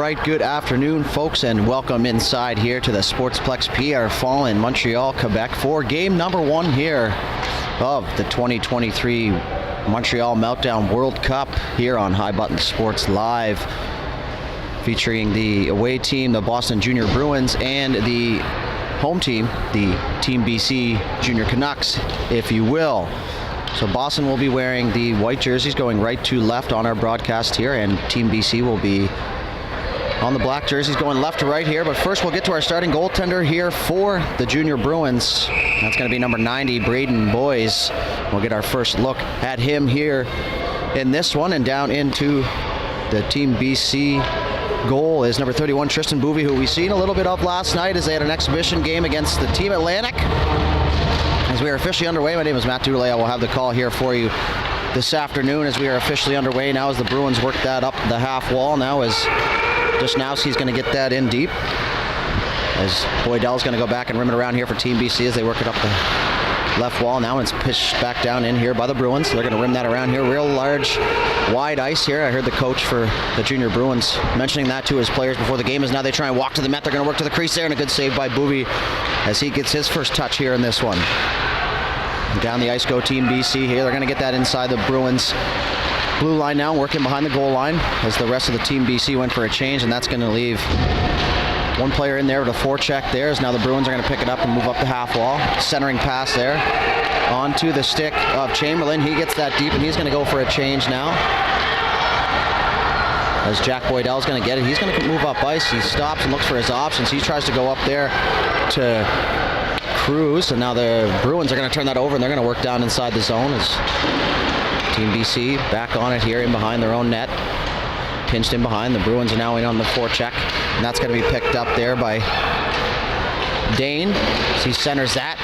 right, good afternoon, folks, and welcome inside here to the Sportsplex Pierre Fall in Montreal, Quebec for game number 1 here of the 2023 Montreal Meltdown World Cup here on High Button Sports Live, featuring the away team, the Boston Junior Bruins, and the home team, the Team BC Junior Canucks, if you will. So Boston will be wearing the white jerseys going right to left on our broadcast here, and Team BC will be on the black jerseys going left to right here. But first we'll get to our starting goaltender here for the Junior Bruins. That's going to be number 90, Braden Boyes. We'll get our first look at him here in this one, and down into the Team BC goal is number 31, Tristan Boovy, who we've seen a little bit of last night as they had an exhibition game against the Team Atlantic. As we are officially underway, my name is Matt Duley. I will have the call here for you this afternoon as we are officially underway now, as the Bruins work that up the half wall now, as Jasnowski's going to get that in deep, as Boydell's going to go back and rim it around here for Team BC as they work it up the left wall now, and it's pitched back down in here by the Bruins. They're going to rim that around here, real large, wide ice here. I heard the coach for the Junior Bruins mentioning that to his players before the game, as now they try and walk to the net. They're going to work to the crease there, and a good save by Boovy as he gets his first touch here in this one. And down the ice go Team BC here. They're going to get that inside the Bruins blue line now, working behind the goal line as the rest of the Team BC went for a change, and that's going to leave one player in there with a forecheck there, as now the Bruins are going to pick it up and move up the half wall. Centering pass there onto the stick of Chamberlain. He gets that deep, and he's going to go for a change now, as Jack Boydell's going to get it. He's going to move up ice. He stops and looks for his options. He tries to go up there to Cruz, and now the Bruins are going to turn that over, and they're going to work down inside the zone as Team BC back on it here in behind their own net. Pinched in behind. The Bruins are now in on the forecheck, and that's going to be picked up there by Dane as he centers that,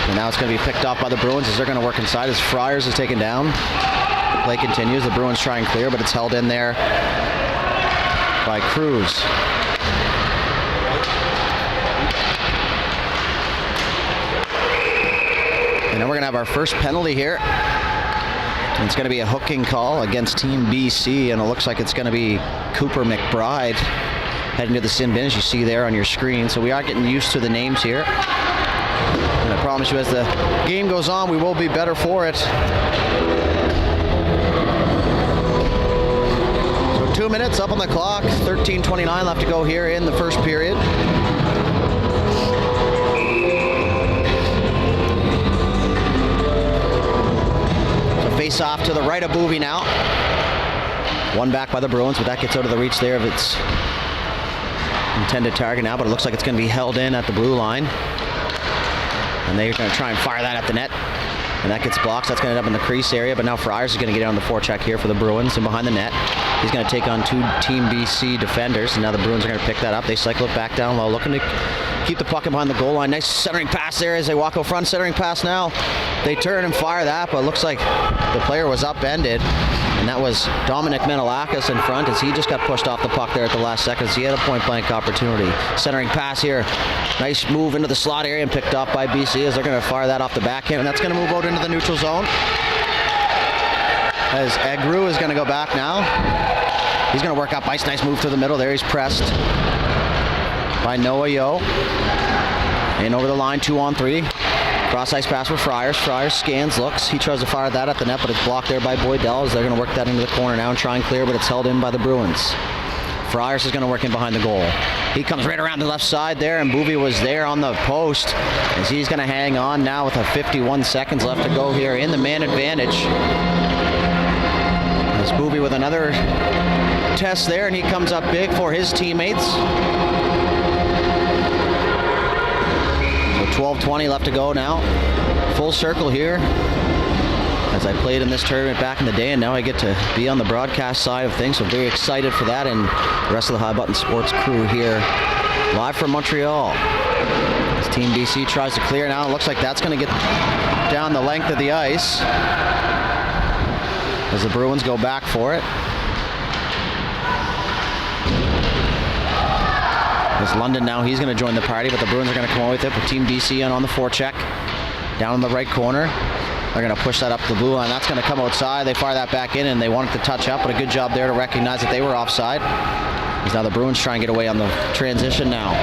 and now it's going to be picked off by the Bruins as they're going to work inside as Friars is taken down. The play continues. The Bruins try and clear, but it's held in there by Cruz. And then we're going to have our first penalty here. And it's going to be a hooking call against Team BC, and it looks like it's going to be Cooper McBride heading to the sin bin, as you see there on your screen. So we are getting used to the names here. And I promise you, as the game goes on, we will be better for it. So 2 minutes up on the clock, 13:29 left to go here in the first period. Face off to the right of Boovy now. One back by the Bruins, but that gets out of the reach there of its intended target now, but it looks like it's going to be held in at the blue line. And they're going to try and fire that at the net, and that gets blocked. That's going to end up in the crease area, but now Friars is going to get on the forecheck here for the Bruins, and behind the net he's going to take on two Team BC defenders, and now the Bruins are going to pick that up. They cycle it back down while looking to keep the puck behind the goal line. Nice centering pass there as they walk out front. Centering pass now. They turn and fire that, but it looks like the player was upended, and that was Dominic Menelakis in front, as he just got pushed off the puck there at the last second. So he had a point-blank opportunity. Centering pass here. Nice move into the slot area and picked off by BC as they're going to fire that off the backhand, and that's going to move out into the neutral zone. As Agru is going to go back now. He's going to work up ice. Nice move through the middle there. He's pressed by Noah Yeo. And over the line, 2-on-3. Cross ice pass for Friars. Friars scans, looks. He tries to fire that at the net, but it's blocked there by Boydell as they're going to work that into the corner now and try and clear, but it's held in by the Bruins. Friars is going to work in behind the goal. He comes right around the left side there, and Boovy was there on the post as he's going to hang on now with 51 seconds left to go here in the man advantage. As Boovy with another test there, and he comes up big for his teammates. 12:20 left to go now. Full circle here as I played in this tournament back in the day, and now I get to be on the broadcast side of things, so very excited for that, and the rest of the High Button Sports crew here live from Montreal. As Team BC tries to clear now, it looks like that's going to get down the length of the ice as the Bruins go back for it. As London now, he's going to join the party, but the Bruins are going to come away with it. But Team BC on the forecheck. Down in the right corner. They're going to push that up the blue line. That's going to come outside. They fire that back in, and they want it to touch up, but a good job there to recognize that they were offside. As now the Bruins try and get away on the transition now.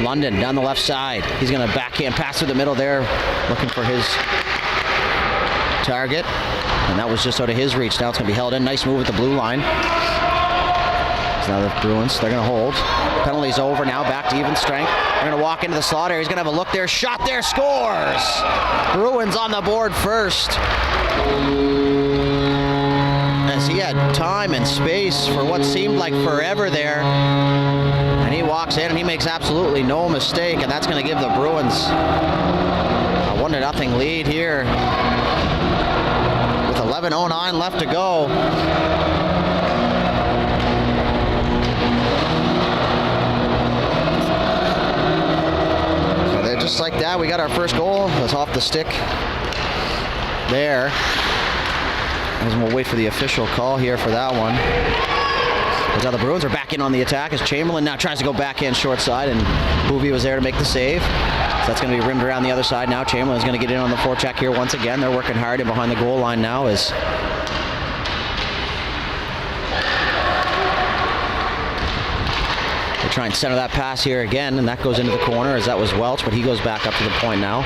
London down the left side. He's going to backhand pass through the middle there, looking for his target. And that was just out of his reach. Now it's going to be held in. Nice move at the blue line. So now the Bruins, they're going to hold. Penalty's over now, back to even strength. They're going to walk into the slot area. He's going to have a look there. Shot there, scores! Bruins on the board first. As he had time and space for what seemed like forever there. And he walks in and he makes absolutely no mistake. And that's going to give the Bruins a 1-0 lead here. With 11:09 left to go. Just like that, we got our first goal. It was off the stick there. And we'll wait for the official call here for that one. As now the Bruins are back in on the attack as Chamberlain now tries to go backhand short side, and Bouvier was there to make the save. So that's going to be rimmed around the other side now. Chamberlain's going to get in on the forecheck here once again. They're working hard in behind the goal line now as they try and center that pass here again, and that goes into the corner as that was Welch, but he goes back up to the point now.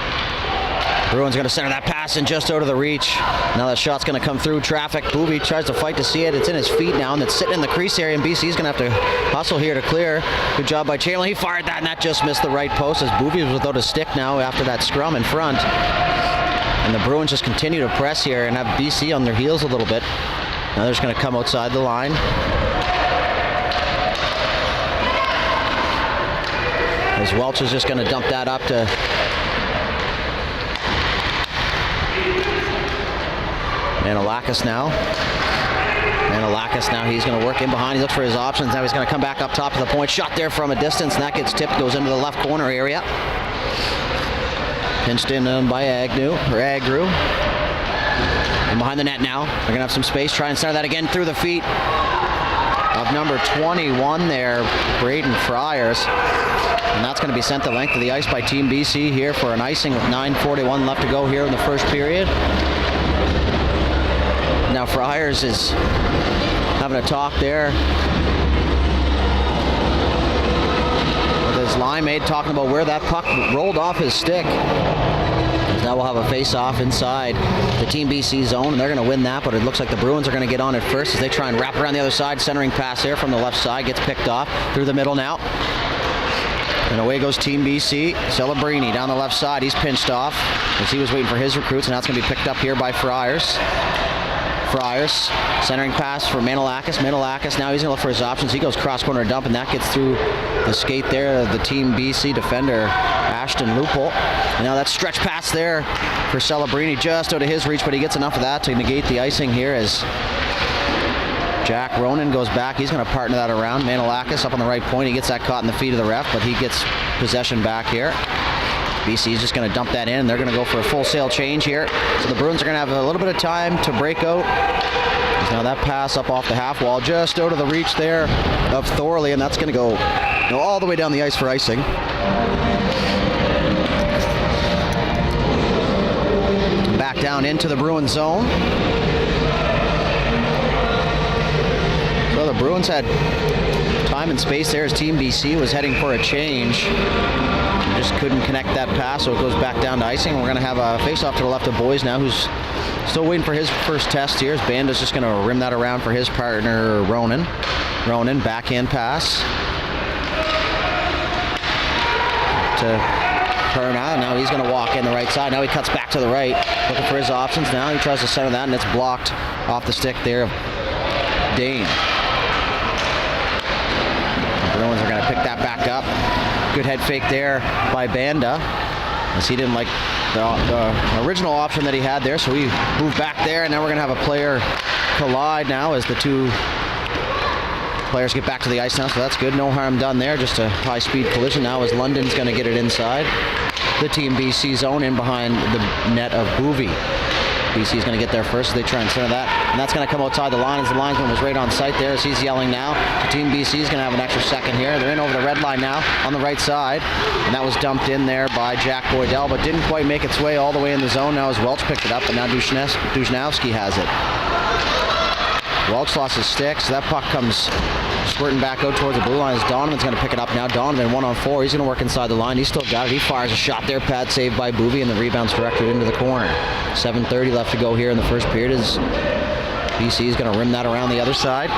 Bruins going to center that pass and just out of the reach. Now that shot's going to come through traffic. Bouvier tries to fight to see it. It's in his feet now, and it's sitting in the crease area, and BC's going to have to hustle here to clear. Good job by Chamberlain. He fired that, and that just missed the right post as Bouvier was without a stick now after that scrum in front. And the Bruins just continue to press here and have BC on their heels a little bit. Now they're just going to come outside the line. As Welch is just going to dump that up to Manolakis now. Manolakis now, he's going to work in behind. He looks for his options. Now he's going to come back up top to the point. Shot there from a distance, and that gets tipped, goes into the left corner area. Pinched in by Agnew. And behind the net now. They're going to have some space. Try and center that again through the feet of number 21 there, Braden Friars. And that's going to be sent the length of the ice by Team BC here for an icing with 9:41 left to go here in the first period. Now Friars is having a talk there with his line mate, talking about where that puck rolled off his stick. Now we'll have a face-off inside the Team BC zone, and they're going to win that, but it looks like the Bruins are going to get on it first as they try and wrap around the other side. Centering pass there from the left side gets picked off through the middle now. And away goes Team BC. Celebrini down the left side. He's pinched off as he was waiting for his recruits, and now it's going to be picked up here by Friars. Friars, centering pass for Manolakis. Manolakis, now he's going to look for his options. He goes cross-corner dump, and that gets through the skate there of the Team BC defender, Ashton Lupol. And now that stretch pass there for Celebrini, just out of his reach, but he gets enough of that to negate the icing here as Jack Ronan goes back. He's going to partner that around. Manolakis up on the right point. He gets that caught in the feet of the ref, but he gets possession back here. BC is just going to dump that in. They're going to go for a full sail change here. So the Bruins are going to have a little bit of time to break out. Now that pass up off the half wall, just out of the reach there of Thorley, and that's going to go all the way down the ice for icing. Back down into the Bruins zone. So the Bruins had time and space there as Team BC was heading for a change. Just couldn't connect that pass, so it goes back down to icing. We're going to have a face-off to the left of Boys now, who's still waiting for his first test here. Banda's just going to rim that around for his partner, Ronan. Ronan, backhand pass to Perna. Now he's going to walk in the right side. Now he cuts back to the right, looking for his options. Now he tries to center that, and it's blocked off the stick there of Dane. The Bruins are going to pick that back up. Good head fake there by Banda, as he didn't like the original option that he had there, so he moved back there, and now we're going to have a player collide now as the two players get back to the ice now, so that's good. No harm done there, just a high-speed collision now as London's going to get it inside the Team BC zone in behind the net of Bouvier. BC is going to get there first, so they try and center that, and that's going to come outside the line as the linesman was right on site there as he's yelling now. The Team BC is going to have an extra second here. They're in over the red line now on the right side, and that was dumped in there by Jack Boydell, but didn't quite make its way all the way in the zone now as Welch picked it up, and now Dushnowski has it. Welch lost his stick, so that puck comes Squirting back out towards the blue line as Donovan's going to pick it up now. Donovan 1-on-4. He's going to work inside the line. He's still got it. He fires a shot there. Pad saved by Boovy, and the rebound's directed into the corner. 7:30 left to go here in the first period as BC is going to rim that around the other side.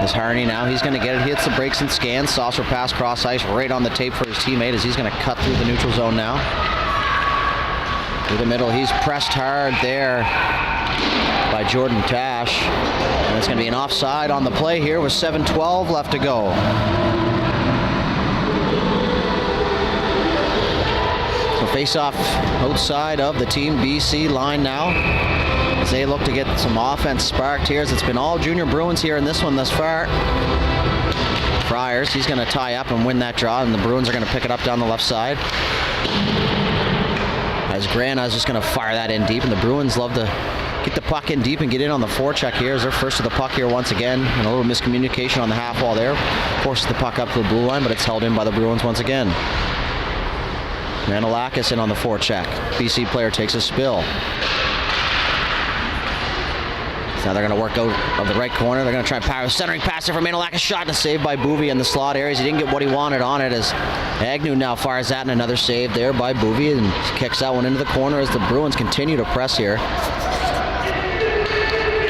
As Harney now, he's going to get it. He hits the breaks and scans. Saucer pass cross ice right on the tape for his teammate as he's going to cut through the neutral zone now. Through the middle, he's pressed hard there by Jordan Tash. And it's going to be an offside on the play here with 7:12 left to go. So face-off outside of the Team BC line now, as they look to get some offense sparked here, as it's been all junior Bruins here in this one thus far. Friars, he's going to tie up and win that draw, and the Bruins are going to pick it up down the left side. As Grana's just going to fire that in deep, and the Bruins love to get the puck in deep and get in on the forecheck here as they're first to the puck here once again. And a little miscommunication on the half wall there. Forces the puck up to the blue line, but it's held in by the Bruins once again. Manolakis in on the forecheck. BC player takes a spill. Now they're going to work out of the right corner. They're going to try and power. Centering pass there for Manolakis. Shot and a save by Boovy in the slot areas. He didn't get what he wanted on it as Agnew now fires that, and another save there by Boovy and kicks that one into the corner as the Bruins continue to press here.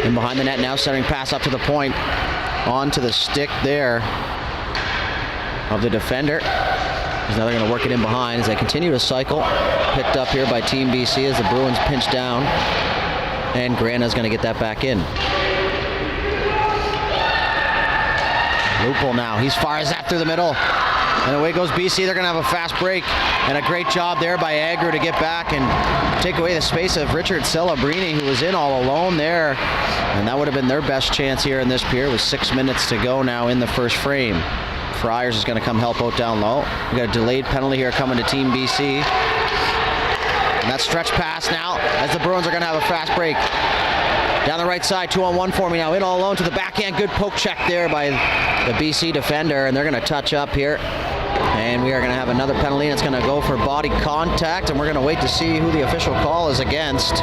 And behind the net now, centering pass up to the point. Onto the stick there of the defender. Now they're going to work it in behind as they continue to cycle. Picked up here by Team BC as the Bruins pinch down. And Grana's going to get that back in. Loophole now. He fires that through the middle. And away goes BC. They're going to have a fast break. And a great job there by Agnew to get back and take away the space of Richard Celebrini, who was in all alone there. And that would have been their best chance here in this period with 6 minutes to go now in the first frame. Friars is going to come help out down low. We got a delayed penalty here coming to Team BC. And that stretch pass now as the Bruins are going to have a fast break. Down the right side, 2-on-1 for me now. In all alone to the backhand. Good poke check there by the BC defender. And they're going to touch up here. And we are going to have another penalty. And it's going to go for body contact. And we're going to wait to see who the official call is against.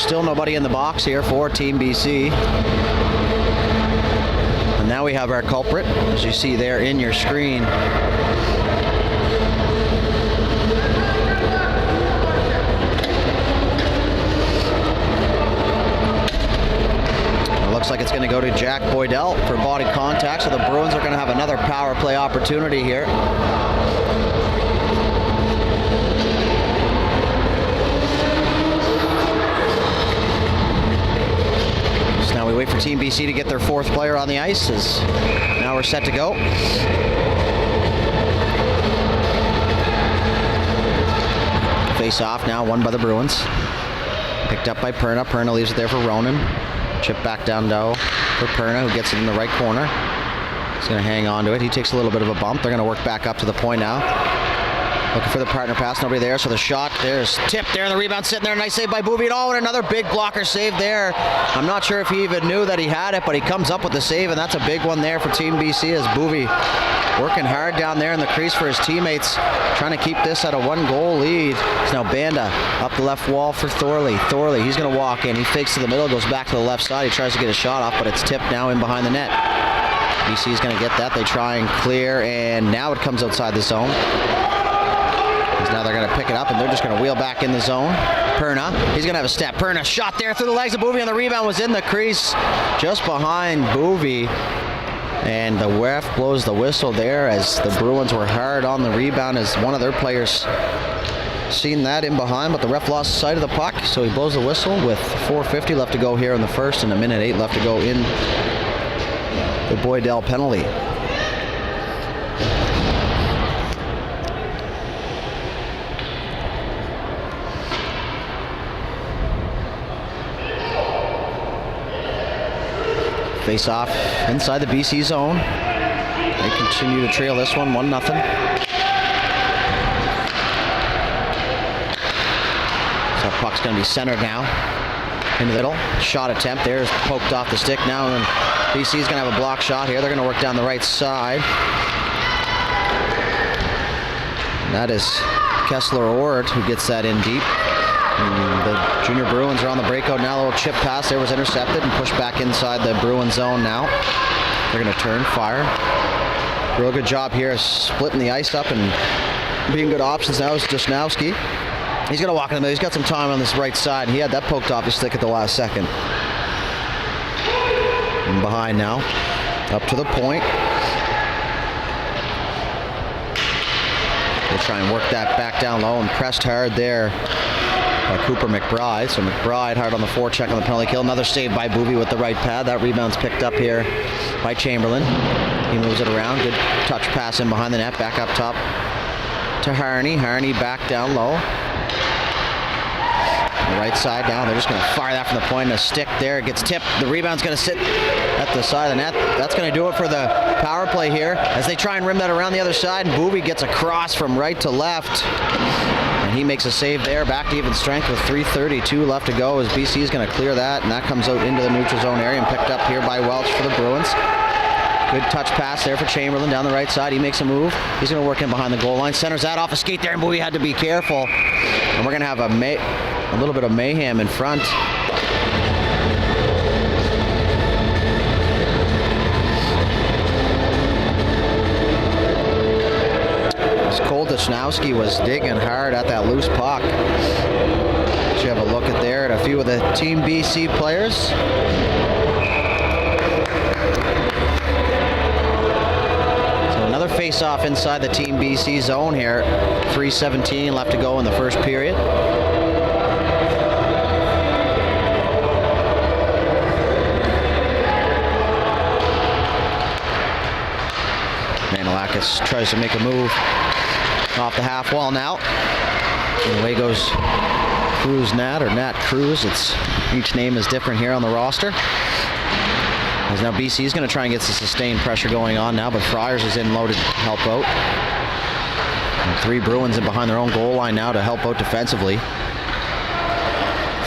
Still nobody in the box here for Team BC. And now we have our culprit, as you see there in your screen. It looks like it's going to go to Jack Boydell for body contact, so the Bruins are going to have another power play opportunity here. Now we wait for Team BC to get their fourth player on the ice. As now we're set to go. Face off now, won by the Bruins. Picked up by Perna. Perna leaves it there for Ronan. Chip back down low for Perna, who gets it in the right corner. He's going to hang on to it. He takes a little bit of a bump. They're going to work back up to the point now. Looking for the partner pass, nobody there, so the shot, there's tipped there, and the rebound sitting there, nice save by Boovy, and another big blocker save there. I'm not sure if he even knew that he had it, but he comes up with the save, and that's a big one there for Team BC as Boovy working hard down there in the crease for his teammates, trying to keep this at a 1-goal lead. It's now Banda up the left wall for Thorley. Thorley, he's going to walk in, he fakes to the middle, goes back to the left side, he tries to get a shot off, but it's tipped now in behind the net. BC is going to get that, they try and clear, and now it comes outside the zone. Now they're going to pick it up, and they're just going to wheel back in the zone. Perna, he's going to have a step. Perna, shot there through the legs of Boovy, and the rebound was in the crease just behind Boovy. And the ref blows the whistle there as the Bruins were hard on the rebound as one of their players seen that in behind, but the ref lost sight of the puck, so he blows the whistle with 4:50 left to go here in the first and 1:08 left to go in the Boydell penalty. Face off inside the BC zone. They continue to trail this one 1-0. So So puck's going to be centered now. In the middle. Shot attempt. There's poked off the stick now. And BC's going to have a block shot here. They're going to work down the right side. And that is Kessler Ord who gets that in deep. And the junior Bruins are on the breakout now. A little chip pass there was intercepted and pushed back inside the Bruin zone now. They're going to turn, fire. Real good job here splitting the ice up and being good options now is Jasnowski. He's going to walk in the middle. He's got some time on this right side. He had that poked off his stick at the last second. And behind now. Up to the point. They'll try and work that back down low and pressed hard there by Cooper McBride. So McBride hard on the forecheck on the penalty kill. Another save by Boovy with the right pad. That rebound's picked up here by Chamberlain. He moves it around. Good touch pass in behind the net. Back up top to Harney. Harney back down low. On the right side now. They're just going to fire that from the point. A stick there. It gets tipped. The rebound's going to sit at the side of the net. That's going to do it for the power play here as they try and rim that around the other side. And Boovy gets a cross from right to left. And he makes a save there. Back to even strength with 3:32 left to go as BC is going to clear that. And that comes out into the neutral zone area and picked up here by Welch for the Bruins. Good touch pass there for Chamberlain down the right side. He makes a move. He's going to work in behind the goal line. Centers that off a skate there, and Bowie had to be careful. And we're going to have a little bit of mayhem in front. Jasnowski was digging hard at that loose puck. You have a look at there at a few of the Team BC players. Another face-off inside the Team BC zone here. 3:17 left to go in the first period. Manilakis tries to make a move off the half wall now. And away goes Cruz Nat, or Nat Cruz. Each name is different here on the roster. As now BC is going to try and get some sustained pressure going on now, but Friars is in low to help out. And 3 Bruins in behind their own goal line now to help out defensively.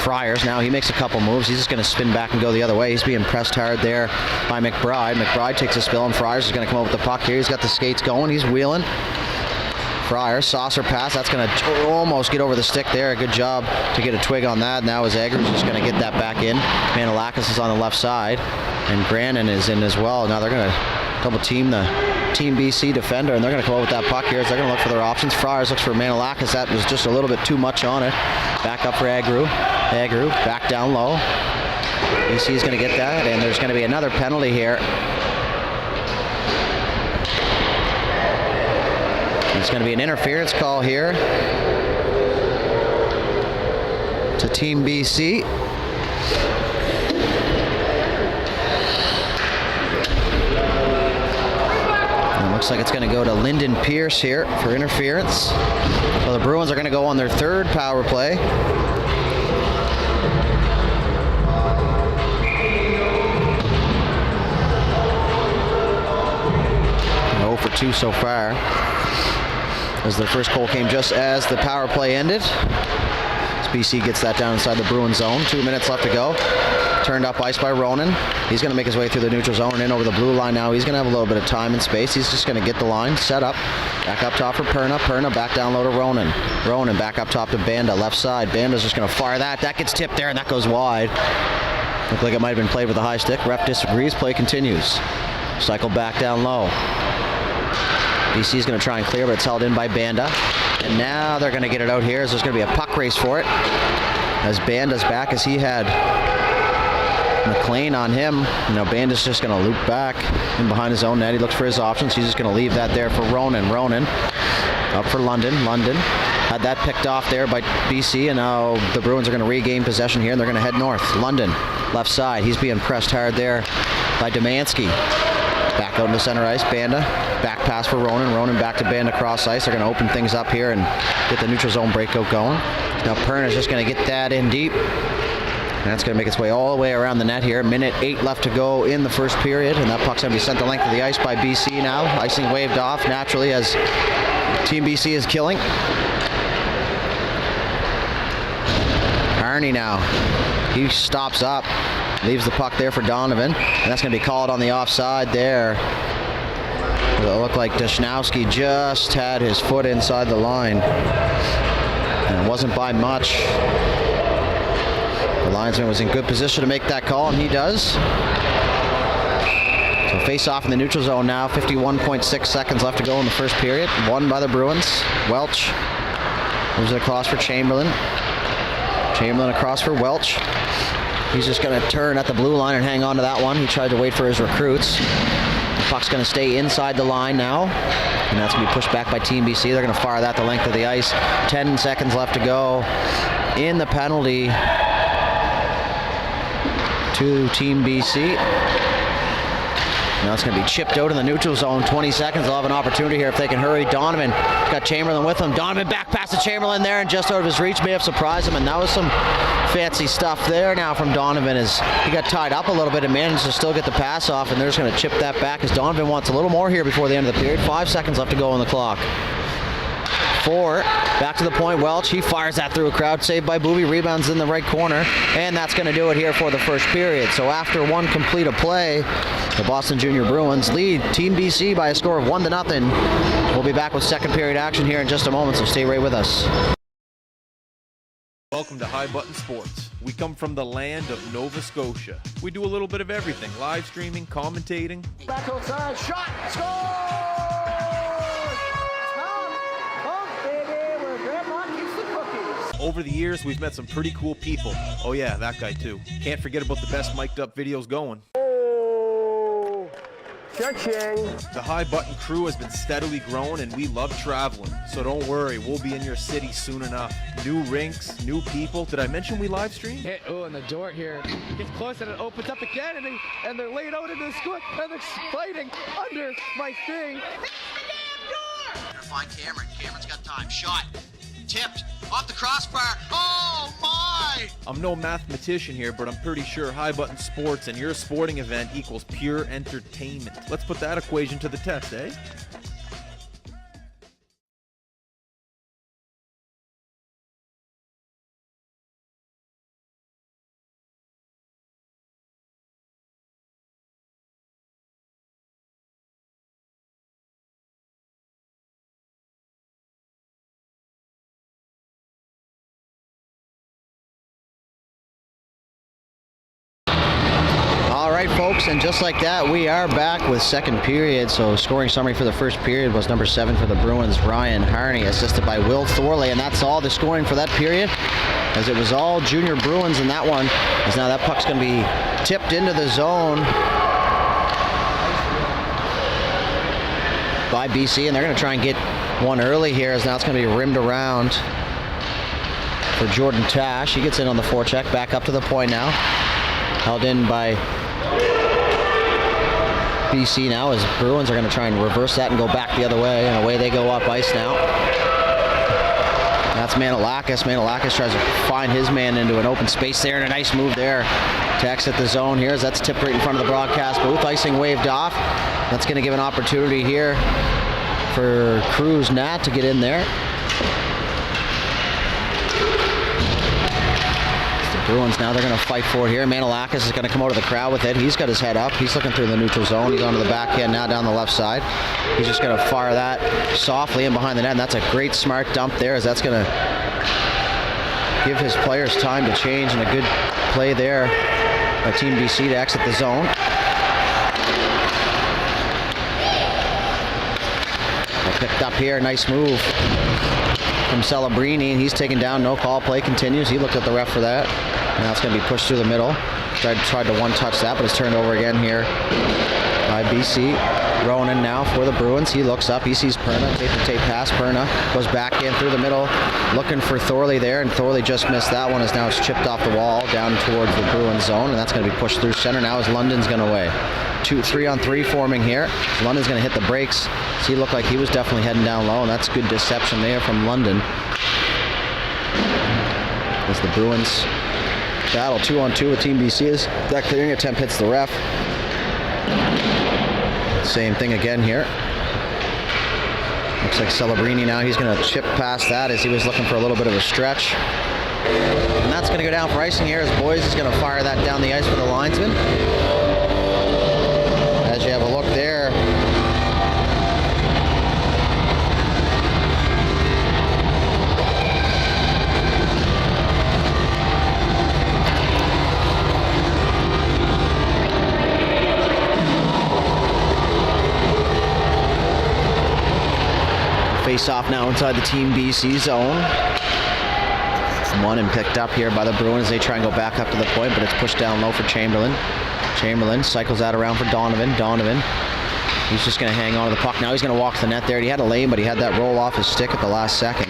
Friars now, he makes a couple moves. He's just going to spin back and go the other way. He's being pressed hard there by McBride. McBride takes a spill and Friars is going to come up with the puck here. He's got the skates going. He's wheeling. Friars, saucer pass. That's going to almost get over the stick there. A good job to get a twig on that. Now is Eggers just going to get that back in. Manilakis is on the left side. And Grannon is in as well. Now they're going to double team the Team BC defender, and they're going to come out with that puck here. So they're going to look for their options. Friars looks for Manilakis. That was just a little bit too much on it. Back up for Agru. Agru back down low. BC is going to get that, and there's going to be another penalty here. It's going to be an interference call here to Team BC. Looks like it's going to go to Lyndon Pierce here for interference. So the Bruins are going to go on their 3rd power play. 0 for 2 so far, as their first goal came just as the power play ended. As BC gets that down inside the Bruin zone. 2 minutes left to go. Turned up ice by Ronan. He's going to make his way through the neutral zone and in over the blue line now. He's going to have a little bit of time and space. He's just going to get the line set up. Back up top for Perna. Perna back down low to Ronan. Ronan back up top to Banda, left side. Banda's just going to fire that. That gets tipped there and that goes wide. Looked like it might have been played with a high stick. Ref disagrees. Play continues. Cycle back down low. BC is going to try and clear, but it's held in by Banda. And now they're going to get it out here as there's going to be a puck race for it. As Banda's back, as he had McLean on him. Banda's just going to loop back in behind his own net. He looks for his options. He's just going to leave that there for Ronan. Ronan up for London. London had that picked off there by BC, and now the Bruins are going to regain possession here, and they're going to head north. London, left side. He's being pressed hard there by Demansky. Back out into center ice. Banda, back pass for Ronan. Ronan back to Banda cross ice. They're going to open things up here and get the neutral zone breakout going. Now Perna's just going to get that in deep. And that's going to make its way all the way around the net here. 1:08 left to go in the first period. And that puck's going to be sent the length of the ice by BC now. Icing waved off naturally as Team BC is killing. Harney now. He stops up, leaves the puck there for Donovan, and that's going to be called on the offside there. It looked like Deshnowski just had his foot inside the line, and it wasn't by much. The linesman was in good position to make that call, and he does. So face off in the neutral zone now. 51.6 seconds left to go in the first period. Won by the Bruins. Welch moves it across for Chamberlain. Chamberlain across for Welch. He's just going to turn at the blue line and hang on to that one. He tried to wait for his recruits. The puck's going to stay inside the line now, and that's going to be pushed back by Team BC. They're going to fire that the length of the ice. 10 seconds left to go in the penalty to Team BC. Now it's going to be chipped out in the neutral zone. 20 seconds. They'll have an opportunity here if they can hurry. Donovan got Chamberlain with him. Donovan back past the Chamberlain there, and just out of his reach. May have surprised him, and that was some fancy stuff there now from Donovan as he got tied up a little bit and managed to still get the pass off, and they're just going to chip that back as Donovan wants a little more here before the end of the period. 5 seconds left to go on the clock. 4, back to the point. Welch, he fires that through a crowd, saved by Booby, rebounds in the right corner, and that's going to do it here for the first period. So after one complete of play, the Boston Junior Bruins lead Team BC by a score of 1-0. We'll be back with second period action here in just a moment, so stay right with us. Welcome to High Button Sports. We come from the land of Nova Scotia. We do a little bit of everything: live streaming, commentating. Back outside, shot, score! Over the years, we've met some pretty cool people. Oh yeah, that guy too. Can't forget about the best mic'd up videos going. Oh, cha-ching. The High Button crew has been steadily growing, and we love traveling. So don't worry, we'll be in your city soon enough. New rinks, new people. Did I mention we live stream? Oh, and the door here gets close and it opens up again, and they're laid out in the square, and they're fighting under my thing. Gonna find Cameron. Cameron's got time. Shot. Tipped. Off the crossbar. Oh my! I'm no mathematician here, but I'm pretty sure High Button Sports and your sporting event equals pure entertainment. Let's put that equation to the test, eh? All right, folks, and just like that, we are back with second period. So scoring summary for the first period was number 7 for the Bruins, Ryan Harney, assisted by Will Thorley, and that's all the scoring for that period, as it was all Junior Bruins in that one, as now that puck's going to be tipped into the zone by BC, and they're going to try and get one early here, as now it's going to be rimmed around for Jordan Tash. He gets in on the forecheck, back up to the point now. Held in by BC now, as Bruins are going to try and reverse that and go back the other way, and away they go up ice now. That's Manilakis. Manilakis tries to find his man into an open space there, and a nice move there to exit the zone here, as that's tipped right in front of the broadcast booth. Icing waved off. That's going to give an opportunity here for Cruz Nat to get in there. Bruins now, they're going to fight for it here. Manilakis is going to come out of the crowd with it. He's got his head up. He's looking through the neutral zone. He's onto the backhand now down the left side. He's just going to fire that softly in behind the net, and that's a great smart dump there, as that's going to give his players time to change, and a good play there by Team BC to exit the zone. Picked up here, nice move from Celebrini, and he's taken down. No call, play continues. He looked at the ref for that. Now it's going to be pushed through the middle. Tried to one-touch that, but it's turned over again here by BC. Ronan now for the Bruins. He looks up. He sees Perna. Tape pass. Perna goes back in through the middle, looking for Thorley there, and Thorley just missed that one, as now it's chipped off the wall down towards the Bruins zone, and that's going to be pushed through center now as London's going away. 3-on-3 forming here. London's going to hit the brakes. So he looked like he was definitely heading down low, and that's good deception there from London, as the Bruins battle 2-on-2 with Team BC. Is that clearing attempt hits the ref. Same thing again here. Looks like Celebrini now, he's going to chip past that, as he was looking for a little bit of a stretch. And that's going to go down for icing here as Boys is going to fire that down the ice for the linesman. As you have a look there, face off now inside the Team BC zone. One and picked up here by the Bruins. They try and go back up to the point, but it's pushed down low for Chamberlain. Chamberlain cycles that around for Donovan. Donovan, he's just going to hang on to the puck. Now he's going to walk to the net there. He had a lane, but he had that roll off his stick at the last second.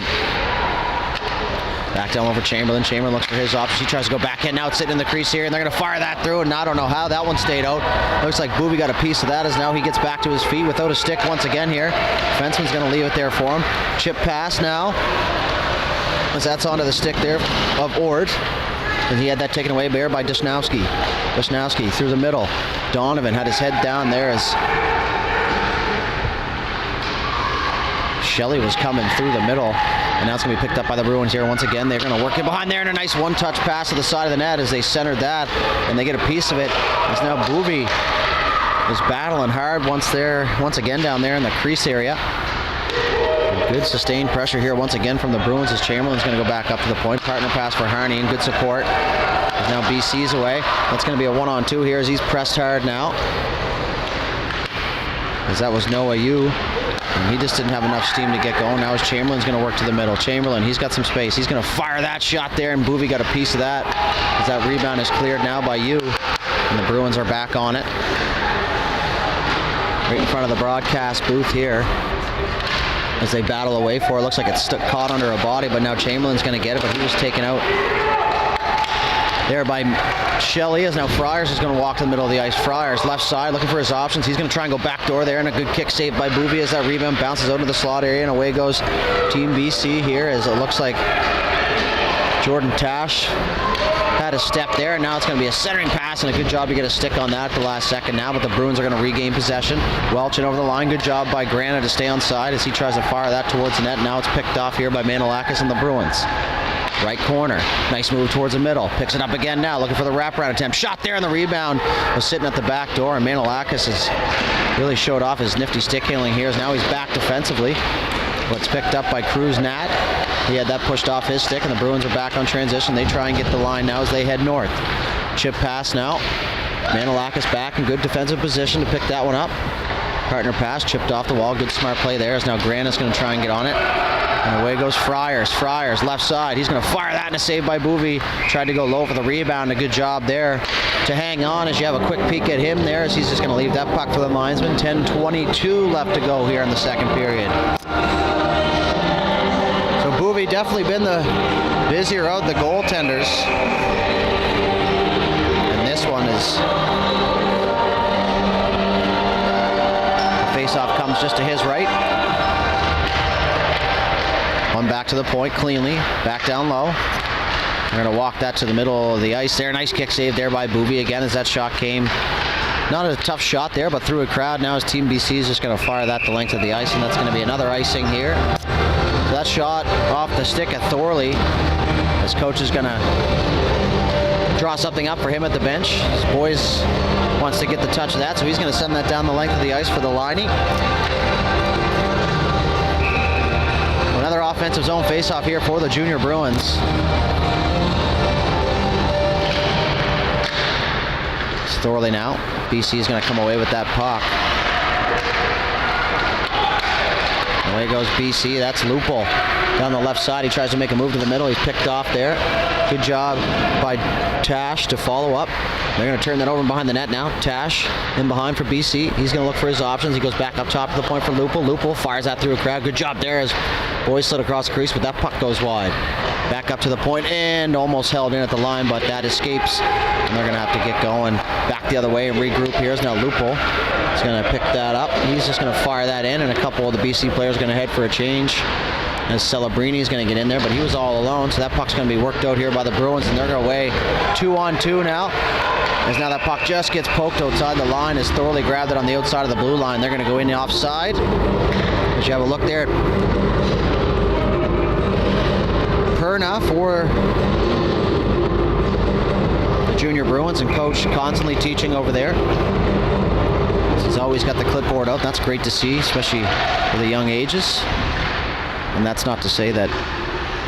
Back down low for Chamberlain. Chamberlain looks for his options. He tries to go back in. Now it's sitting in the crease here, and they're going to fire that through, and I don't know how that one stayed out. Looks like Boovy got a piece of that as now he gets back to his feet without a stick once again here. Defenseman's going to leave it there for him. Chip pass now, as that's onto the stick there of Ord. And he had that taken away there by Wisnowski. Wisnowski through the middle. Donovan had his head down there as Shelley was coming through the middle. And now it's going to be picked up by the Bruins here once again. They're going to work it behind there, and a nice one-touch pass to the side of the net as they centered that, and they get a piece of it. As now Boovy is battling hard once again down there in the crease area. Good sustained pressure here once again from the Bruins as Chamberlain's going to go back up to the point. Partner pass for Harney and good support. As now BC's away. That's going to be a 1-on-2 here as he's pressed hard now. As that was Noah Yu. And he just didn't have enough steam to get going. Now as Chamberlain's going to work to the middle. Chamberlain, he's got some space. He's going to fire that shot there, and Boovy got a piece of that. As that rebound is cleared now by Yu. And the Bruins are back on it. Right in front of the broadcast booth here. As they battle away for it. Looks like it's caught under a body, but now Chamberlain's going to get it, but he was taken out there by Shelley. As now Friars is going to walk to the middle of the ice. Friars left side looking for his options. He's going to try and go back door there, and a good kick saved by Boovy as that rebound bounces out into the slot area, and away goes Team BC here as it looks like Jordan Tash had a step there, and now it's going to be a centering pass, and a good job to get a stick on that at the last second now, but the Bruins are going to regain possession. Welchin over the line. Good job by Grana to stay on side as he tries to fire that towards the net. Now it's picked off here by Manolakis and the Bruins. Right corner. Nice move towards the middle. Picks it up again now, looking for the wraparound attempt. Shot there, and the rebound was sitting at the back door, and Manolakis has really showed off his nifty stick handling here as now he's back defensively. But it's picked up by Cruz Nat. He had that pushed off his stick, and the Bruins are back on transition. They try and get the line now as they head north. Chip pass now. Manolakis back in good defensive position to pick that one up. Partner pass, chipped off the wall. Good smart play there as now Grana's going to try and get on it. And away goes Friars. Friars left side. He's going to fire that, and a save by Boovy. Tried to go low for the rebound. A good job there to hang on as you have a quick peek at him there as he's just going to leave that puck for the linesman. 10:22 left to go here in the second period. So Boovy definitely been the busier of the goaltenders. And this one is... the face-off comes just to his right. One back to the point cleanly. Back down low. They're going to walk that to the middle of the ice there. Nice kick save there by Boovy again as that shot came. Not a tough shot there, but through a crowd. Now his Team BC is just going to fire that the length of the ice, and that's going to be another icing here. So that shot off the stick of Thorley. His coach is going to draw something up for him at the bench. His boys wants to get the touch of that, so he's going to send that down the length of the ice for the liney. Another offensive zone faceoff here for the Junior Bruins. It's Thorley now. BC is going to come away with that puck. Away goes BC. That's Lupul down the left side. He tries to make a move to the middle. He's picked off there. Good job by Tash to follow up. They're going to turn that over behind the net now. Tash in behind for BC. He's going to look for his options. He goes back up top to the point for Lupul. Lupul fires that through a crowd. Good job there as boys slid across the crease, but that puck goes wide. Back up to the point and almost held in at the line, but that escapes. And they're going to have to get going back the other way and regroup here. Now Lupul is going to pick that up. He's just going to fire that in, and a couple of the BC players are going to head for a change. As Celebrini is going to get in there, but he was all alone, so that puck's going to be worked out here by the Bruins, and they're going to away 2-on-2 now. As now that puck just gets poked outside the line as Thorley grabbed it on the outside of the blue line. They're going to go in the offside. As you have a look there at Perna for junior Bruins, and coach constantly teaching over there. He's always got the clipboard out. That's great to see, especially for the young ages. And that's not to say that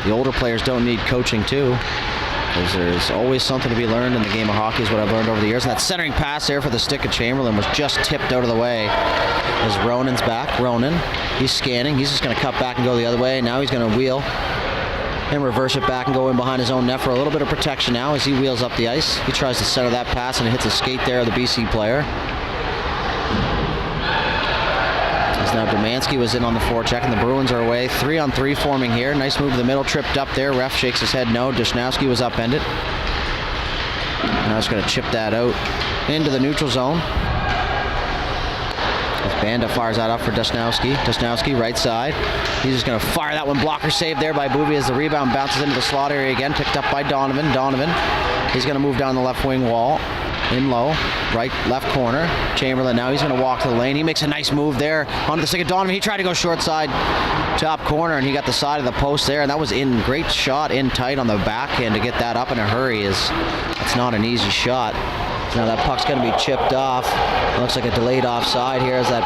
the older players don't need coaching too, because there's always something to be learned in the game of hockey, is what I've learned over the years. And that centering pass there for the stick of Chamberlain was just tipped out of the way. As Ronan's back, Ronan, he's scanning. He's just going to cut back and go the other way. Now he's going to wheel and reverse it back and go in behind his own net for a little bit of protection now as he wheels up the ice. He tries to center that pass and it hits a skate there of the BC player. Now Domanski was in on the forecheck, and the Bruins are away. 3-on-3 forming here. Nice move to the middle, tripped up there. Ref shakes his head no. Dushnowski was upended. Now it's going to chip that out into the neutral zone. As Banda fires that up for Dushnowski. Dushnowski right side. He's just going to fire that one. Blocker save there by Bouvier as the rebound bounces into the slot area again. Picked up by Donovan. He's going to move down the left wing wall. In low, right, left corner. Chamberlain now, he's going to walk to the lane. He makes a nice move there onto the stick of Donovan. He tried to go short side, top corner, and he got the side of the post there, and that was in. Great shot in tight on the backhand to get that up in a hurry. It's not an easy shot. Now that puck's going to be chipped off. It looks like a delayed offside here as that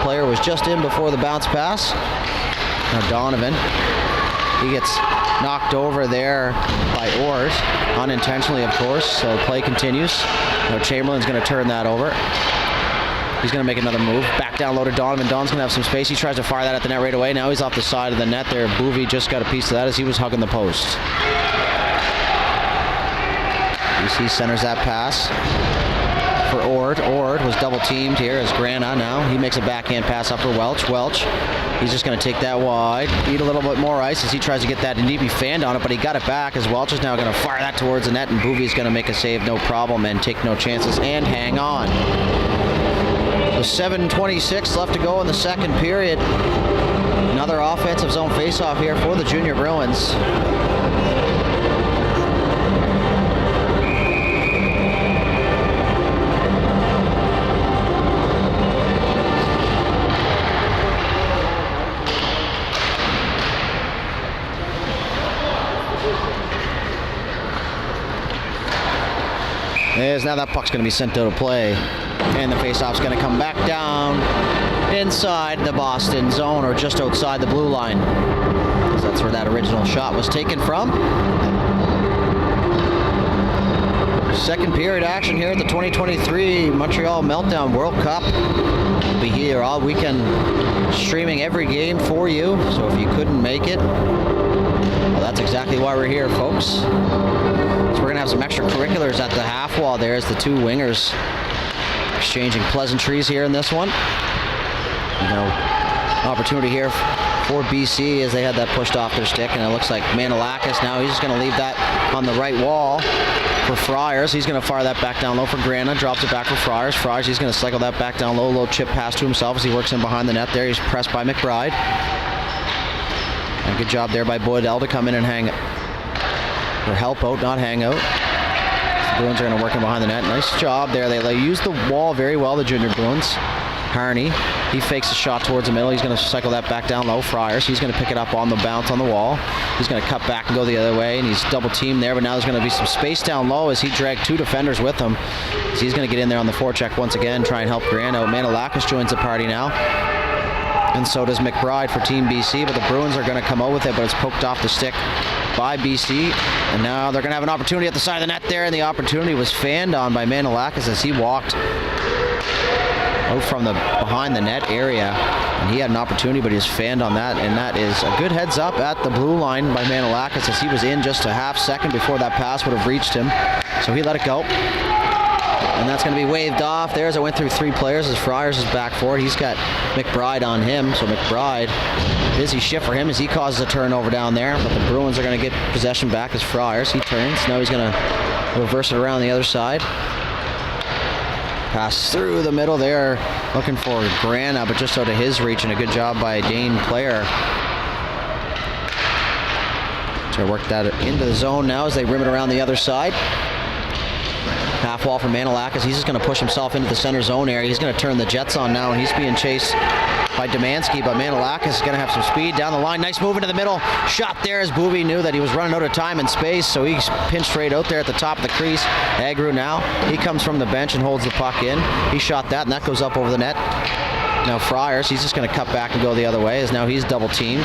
player was just in before the bounce pass. Now Donovan, he gets knocked over there by Ort, unintentionally of course, so play continues. Now Chamberlain's going to turn that over. He's going to make another move. Back down low to Donovan. Don's going to have some space. He tries to fire that at the net right away. Now he's off the side of the net there. Bouvier just got a piece of that as he was hugging the post. BC centers that pass for Ord. Ord was double teamed here as Grana now. He makes a backhand pass up for Welch. Welch, he's just going to take that wide, eat a little bit more ice as he tries to get that deep. He fanned on it, but he got it back as Welch is now going to fire that towards the net, and Bouvier's going to make a save, no problem, and take no chances and hang on. So 7:26 left to go in the second period. Another offensive zone faceoff here for the junior Bruins. Now that puck's going to be sent out of play, and the faceoff's going to come back down inside the Boston zone, or just outside the blue line. So that's where that original shot was taken from. Second period action here at the 2023 Montreal Meltdown World Cup. We'll be here all weekend streaming every game for you, so if you couldn't make it, well, that's exactly why we're here, folks. We're going to have some extracurriculars at the half wall there as the two wingers exchanging pleasantries here in this one. Opportunity here for BC as they had that pushed off their stick, and it looks like Manilakis now, he's just going to leave that on the right wall for Friars. He's going to fire that back down low for Grana, drops it back for Friars. Friars, he's going to cycle that back down low, little chip pass to himself as he works in behind the net there. He's pressed by McBride. And good job there by Boydell to come in and hang or help out, not hang out. The Bruins are going to work in behind the net. Nice job there. They use the wall very well, the junior Bruins. Harney, he fakes a shot towards the middle. He's going to cycle that back down low. Friars, he's going to pick it up on the bounce on the wall. He's going to cut back and go the other way, and he's double teamed there, but now there's going to be some space down low as he dragged two defenders with him. So he's going to get in there on the forecheck once again, try and help Grant out. Manilakis joins the party now. And so does McBride for Team BC, but the Bruins are going to come out with it, but it's poked off the stick by BC. And now they're going to have an opportunity at the side of the net there, and the opportunity was fanned on by Manilakis as he walked out from the behind the net area. And he had an opportunity, but he was fanned on that, and that is a good heads up at the blue line by Manilakis as he was in just a half second before that pass would have reached him. So he let it go. And that's going to be waved off there as it went through three players as Friars is back forward. He's got McBride on him, so McBride, busy shift for him as he causes a turnover down there. But the Bruins are going to get possession back as Friars. He turns. Now he's going to reverse it around the other side. Pass through the middle there, looking for Grana, but just out of his reach, and a good job by Dane Player to work that into the zone now as they rim it around the other side. Half wall from Manilakis. He's just going to push himself into the center zone area. He's going to turn the Jets on now, and he's being chased by Demansky, but Manilakis is going to have some speed down the line. Nice move into the middle. Shot there as Booby knew that he was running out of time and space, so he pinched right out there at the top of the crease. Agru now, he comes from the bench and holds the puck in. He shot that, and that goes up over the net. Now Friars, he's just going to cut back and go the other way, as now he's double teamed.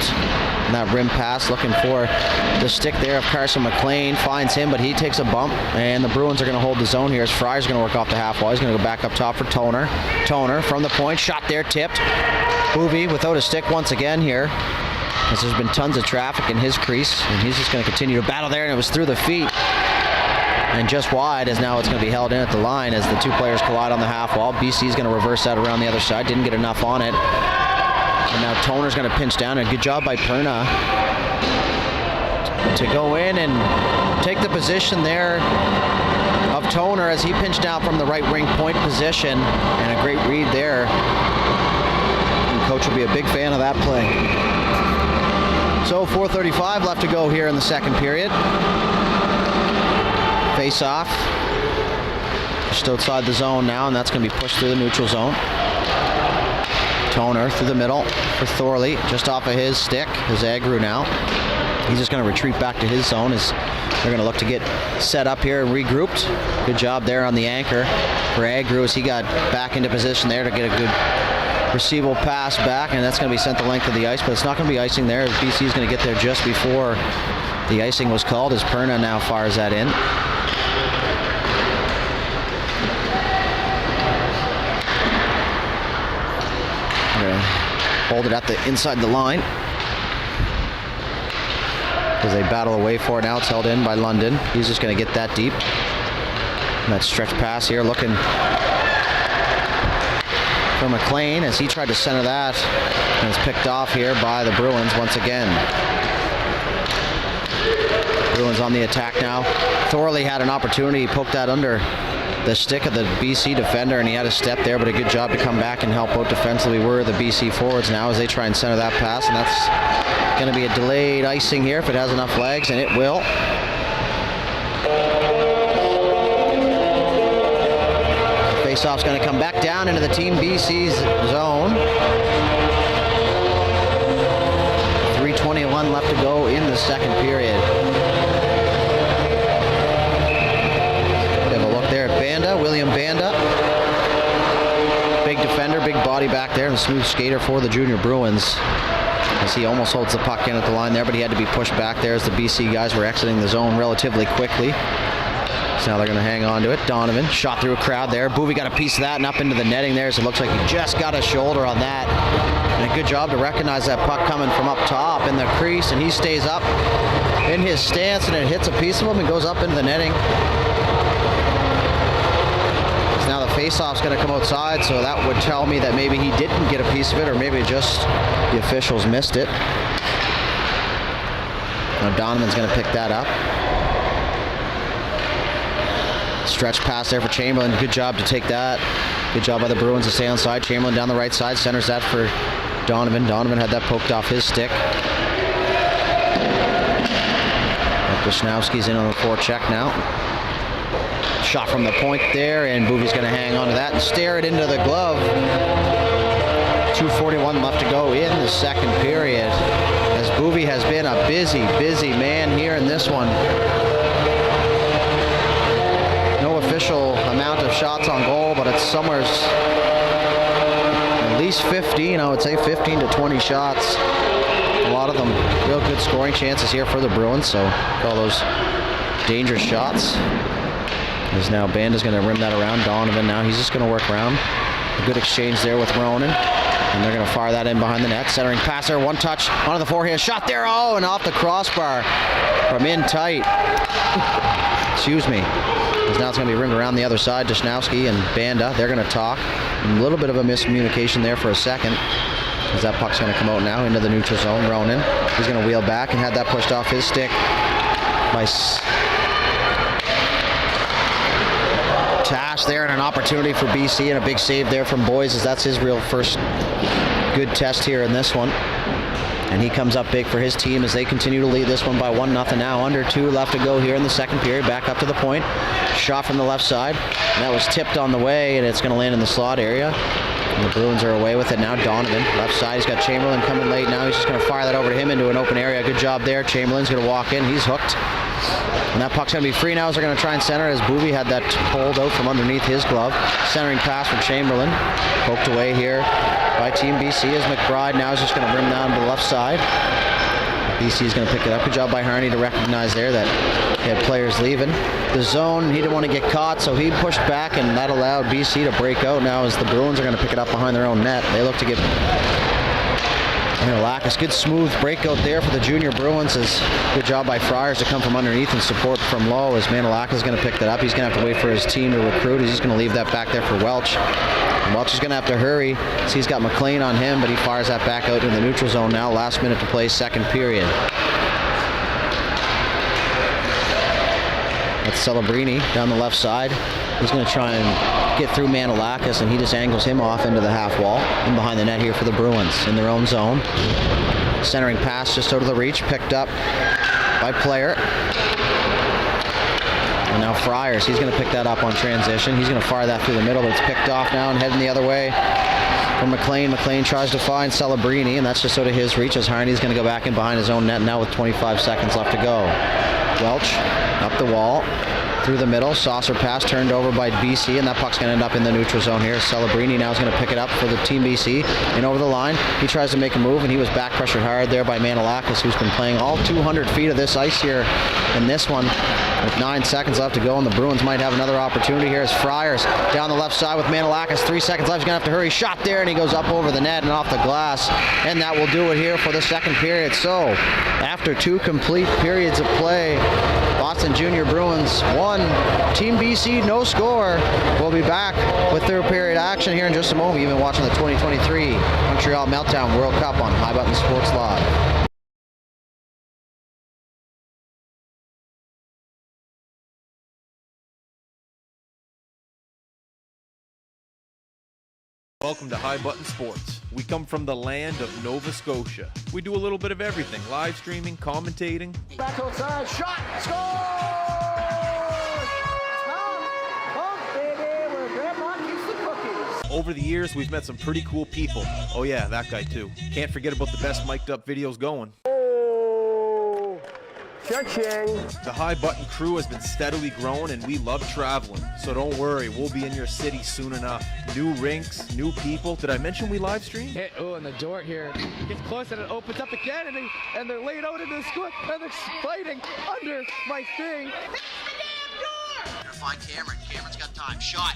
And that rim pass looking for the stick there of Carson McLean. Finds him, but he takes a bump. And the Bruins are going to hold the zone here as Friars going to work off the half wall. He's going to go back up top for Toner. Toner from the point. Shot there, tipped. Boovy without a stick once again here, as there's been tons of traffic in his crease. And he's just going to continue to battle there, and it was through the feet. And just wide, as now it's going to be held in at the line as the two players collide on the half wall. BC's going to reverse that around the other side. Didn't get enough on it. And now Toner's going to pinch down. And good job by Perna to go in and take the position there of Toner as he pinched down from the right wing point position. And a great read there. And coach will be a big fan of that play. So 4:35 left to go here in the second period. Face off, just outside the zone now, and that's going to be pushed through the neutral zone. Toner through the middle for Thorley, just off of his stick. His Agru now. He's just going to retreat back to his zone as they're going to look to get set up here and regrouped. Good job there on the anchor for Agru as he got back into position there to get a good receivable pass back, and that's going to be sent the length of the ice, but it's not going to be icing there. BC is going to get there just before the icing was called as Perna now fires that in. Hold it at the inside the line as they battle away for it. Now it's held in by London. He's just going to get that deep. And that stretch pass here looking for McLean as he tried to center that, and it's picked off here by the Bruins once again. Bruins on the attack now. Thorley had an opportunity. He poked that under the stick of the BC defender, and he had a step there, but a good job to come back and help out defensively were the BC forwards now as they try and center that pass, and that's going to be a delayed icing here if it has enough legs, and it will. Face-off's going to come back down into the Team BC's zone. 3:21 left to go in the second period. William Banda, big defender, big body back there, and a smooth skater for the junior Bruins as he almost holds the puck in at the line there, but he had to be pushed back there as the BC guys were exiting the zone relatively quickly. So now they're going to hang on to it. Donovan shot through a crowd there. Boovy got a piece of that and up into the netting there, so it looks like he just got a shoulder on that. And a good job to recognize that puck coming from up top in the crease, and he stays up in his stance, and it hits a piece of him and goes up into the netting. Now the face-off's going to come outside, so that would tell me that maybe he didn't get a piece of it, or maybe just the officials missed it. Now Donovan's going to pick that up. Stretch pass there for Chamberlain. Good job to take that. Good job by the Bruins to stay on side. Chamberlain down the right side, centers that for Donovan. Donovan had that poked off his stick. Wisnowski's in on the forecheck now. Shot from the point there, and Boovy's going to hang on to that and stare it into the glove. 2:41 left to go in the second period, as Boovy has been a busy man here in this one. No official amount of shots on goal, but it's somewhere at least 15, I would say 15 to 20 shots. A lot of them real good scoring chances here for the Bruins, so call those dangerous shots. As now Banda's going to rim that around. Donovan now, he's just going to work around. A good exchange there with Ronan. And they're going to fire that in behind the net. Centering pass there, one touch onto the forehand. Shot there, oh, and off the crossbar from in tight. Excuse me. As now it's going to be rimmed around the other side. Wisnowski and Banda, they're going to talk. A little bit of a miscommunication there for a second, as that puck's going to come out now into the neutral zone. Ronan, he's going to wheel back and had that pushed off his stick by Tash there, and an opportunity for BC, and a big save there from Boyes, as that's his real first good test here in this one. And he comes up big for his team as they continue to lead this one by 1-0 now. Under 2 left to go here in the second period. Back up to the point. Shot from the left side. And that was tipped on the way, and it's going to land in the slot area. And the Bruins are away with it now. Donovan, left side. He's got Chamberlain coming late now. He's just going to fire that over to him into an open area. Good job there. Chamberlain's going to walk in. He's hooked. And that puck's going to be free now as they're going to try and center as Booby had that pulled out from underneath his glove. Centering pass from Chamberlain. Poked away here by Team BC as McBride now is just going to bring down to the left side. BC is going to pick it up. Good job by Harney to recognize there that he had players leaving the zone. He didn't want to get caught, so he pushed back, and that allowed BC to break out now as the Bruins are going to pick it up behind their own net. They look to get Manilakis. Good smooth breakout there for the junior Bruins. Good job by Friars to come from underneath and support from low as Manilakis is going to pick that up. He's going to have to wait for his team to recruit. He's just going to leave that back there for Welch. And Welch is going to have to hurry as he's got McLean on him, but he fires that back out in the neutral zone now. Last minute to play, second period. That's Celebrini down the left side. He's going to try and get through Manilakis, and he just angles him off into the half wall and behind the net here for the Bruins in their own zone. Centering pass just out of the reach, picked up by Player. And now Friars, he's going to pick that up on transition. He's going to fire that through the middle, but it's picked off now and heading the other way from McLean. McLean tries to find Celebrini, and that's just out of his reach as Harney's going to go back in behind his own net now with 25 seconds left to go. Welch up the wall. Through the middle, saucer pass turned over by BC, and that puck's going to end up in the neutral zone here. Celebrini now is going to pick it up for the Team BC and over the line. He tries to make a move, and he was back pressured hard there by Manilakis, who's been playing all 200 feet of this ice here in this one with 9 seconds left to go, and the Bruins might have another opportunity here as Friars down the left side with Manilakis. 3 seconds left. He's going to have to hurry. Shot there, and he goes up over the net and off the glass, and that will do it here for the second period. So after 2 complete periods of play, Boston Junior Bruins 1, Team BC no score. We'll be back with third period action here in just a moment. You've been watching the 2023 Montreal Meltdown World Cup on High Button Sports Live. Welcome to High Button Sports. We come from the land of Nova Scotia. We do a little bit of everything: live streaming, commentating. Back outside, shot, score! Pump, baby, where Grandma keeps the cookies. Over the years, we've met some pretty cool people. Oh yeah, that guy too. Can't forget about the best mic'd up videos going. Oh, cha-ching. The High Button crew has been steadily growing, and we love traveling. So don't worry, we'll be in your city soon enough. New rinks, new people. Did I mention we live stream? Hey, oh, and the door here gets close and it opens up again, and they're laid out in the squad, and they're fighting under my thing. Gonna find Cameron. Cameron's got time. Shot.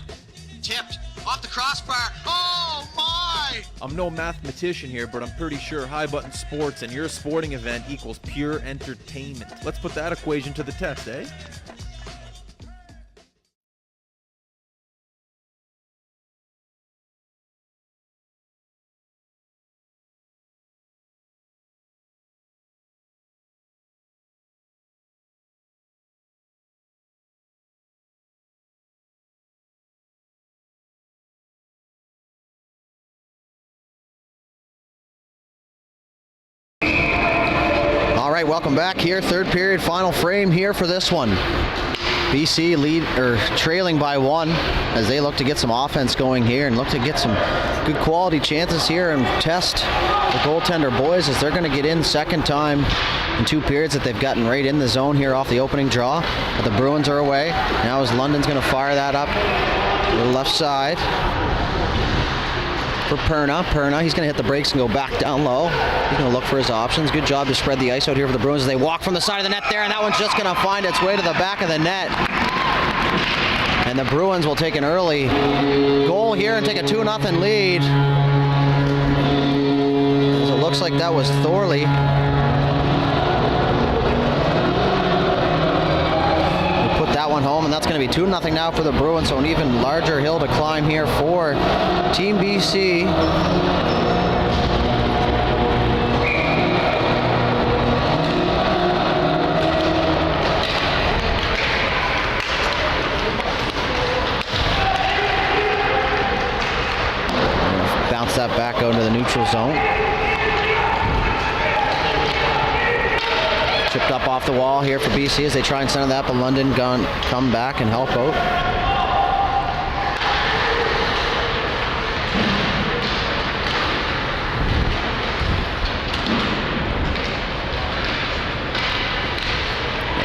Tipped. Off the crossbar. Oh my! I'm no mathematician here, but I'm pretty sure High Button Sports and your sporting event equals pure entertainment. Let's put that equation to the test, eh? All right, welcome back here. Third period, final frame here for this one. BC trailing by 1 as they look to get some offense going here and look to get some good quality chances here and test the goaltender boys as they're going to get in second time in 2 periods that they've gotten right in the zone here off the opening draw. But the Bruins are away. Now as London's going to fire that up to the left side for Perna. He's going to hit the brakes and go back down low. He's going to look for his options. Good job to spread the ice out here for the Bruins as they walk from the side of the net there, and that one's just going to find its way to the back of the net. And the Bruins will take an early goal here and take a 2-0 lead. As it looks like that was Thorley. We'll put that one home, and that's going to be 2-0 now for the Bruins, so an even larger hill to climb here for Team BC. Bounce that back out into the neutral zone. Chipped up off the wall here for BC as they try and center that, but London come back and help out.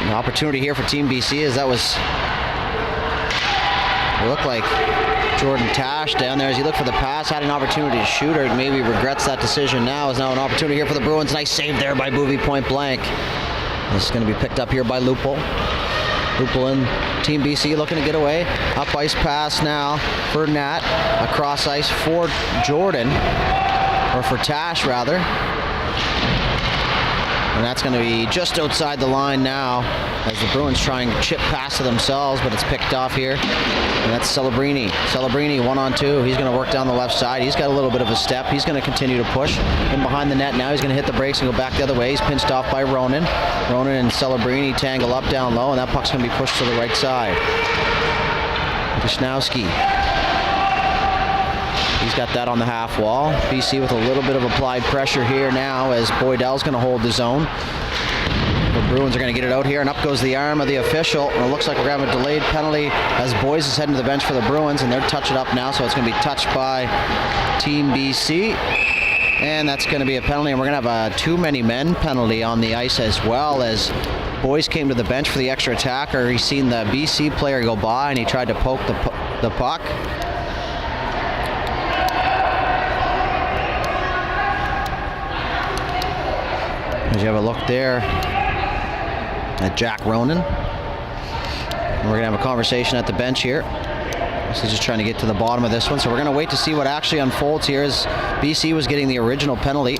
An opportunity here for Team BC as that was, it looked like Jordan Tash down there as he looked for the pass, had an opportunity to shoot, or maybe regrets that decision now. Is now an opportunity here for the Bruins. Nice save there by Boovy, point blank. This is going to be picked up here by Lupul. Lupul and Team BC looking to get away. Up ice pass now for Nat. Across ice for Jordan, or for Tash rather. And that's going to be just outside the line now as the Bruins try and chip past to themselves, but it's picked off here. And that's Celebrini. Celebrini 1-on-2. He's going to work down the left side. He's got a little bit of a step. He's going to continue to push in behind the net now. He's going to hit the brakes and go back the other way. He's pinched off by Ronan. Ronan and Celebrini tangle up down low, and that puck's going to be pushed to the right side. Wisnowski. He's got that on the half wall. BC with a little bit of applied pressure here now as Boydell's going to hold the zone. The Bruins are going to get it out here, and up goes the arm of the official. And it looks like we're going to have a delayed penalty as Boyes is heading to the bench for the Bruins, and they're touching up now, so it's going to be touched by Team BC. And that's going to be a penalty, and we're going to have a too many men penalty on the ice as well as Boyes came to the bench for the extra attacker. He's seen the BC player go by, and he tried to poke the puck. As you have a look there at Jack Ronan. And we're going to have a conversation at the bench here. This is just trying to get to the bottom of this one. So we're going to wait to see what actually unfolds here as BC was getting the original penalty.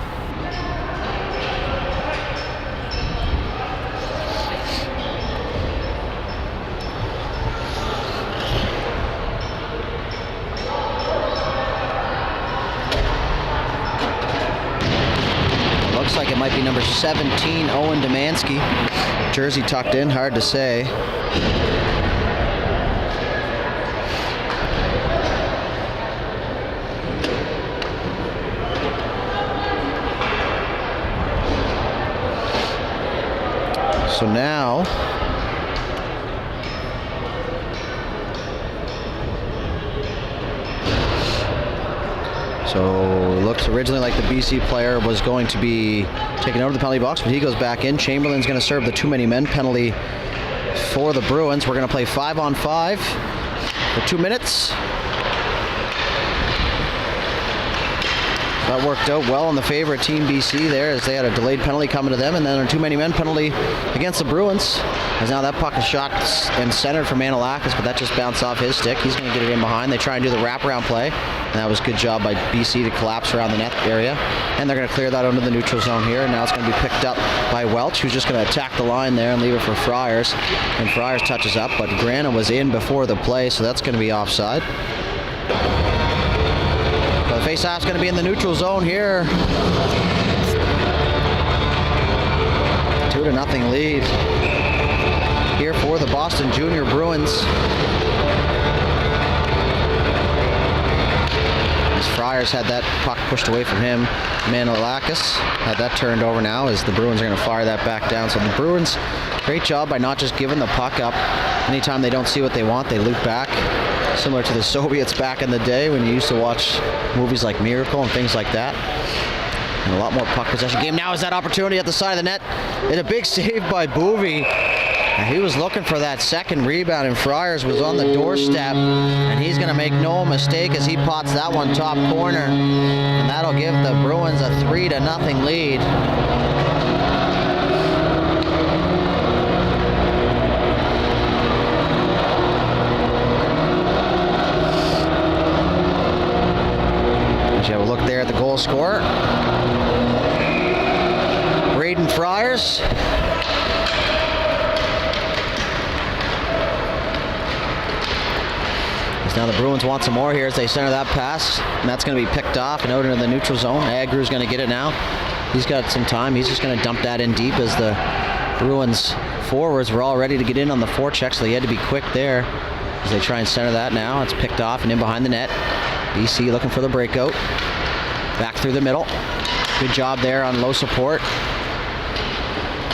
Like it might be number 17, Owen Domanski. Jersey tucked in, hard to say. So now it looks originally like the BC player was going to be taken out of the penalty box, but he goes back in. Chamberlain's going to serve the too many men penalty for the Bruins. We're going to play 5-on-5 for 2 minutes. That worked out well in the favor of Team BC there as they had a delayed penalty coming to them, and then a too many men penalty against the Bruins. As now that puck is shot and centered for Manilakis, but that just bounced off his stick. He's going to get it in behind. They try and do the wraparound play, and that was a good job by BC to collapse around the net area. And they're going to clear that under the neutral zone here, and now it's going to be picked up by Welch, who's just going to attack the line there and leave it for Friars. And Friars touches up, but Grana was in before the play, so that's going to be offside. The face-off's going to be in the neutral zone here. 2-0 lead here for the Boston Junior Bruins. As Friars had that puck pushed away from him, Manilakis had that turned over now as the Bruins are going to fire that back down. So the Bruins, great job by not just giving the puck up. Anytime they don't see what they want, they loop back. Similar to the Soviets back in the day when you used to watch movies like Miracle and things like that. And a lot more puck possession game. Now is that opportunity at the side of the net. And a big save by Boovy. He was looking for that second rebound, and Friars was on the doorstep. And he's going to make no mistake as he pots that one top corner. And that'll give the Bruins a 3-0 lead. You have a look there at the goal scorer. Braden Friars. Now the Bruins want some more here as they center that pass, and that's going to be picked off and out into the neutral zone. Agrew's going to get it now. He's got some time. He's just going to dump that in deep as the Bruins forwards were all ready to get in on the forecheck, so they had to be quick there as they try and center that now. It's picked off and in behind the net. BC looking for the breakout. Back through the middle. Good job there on low support.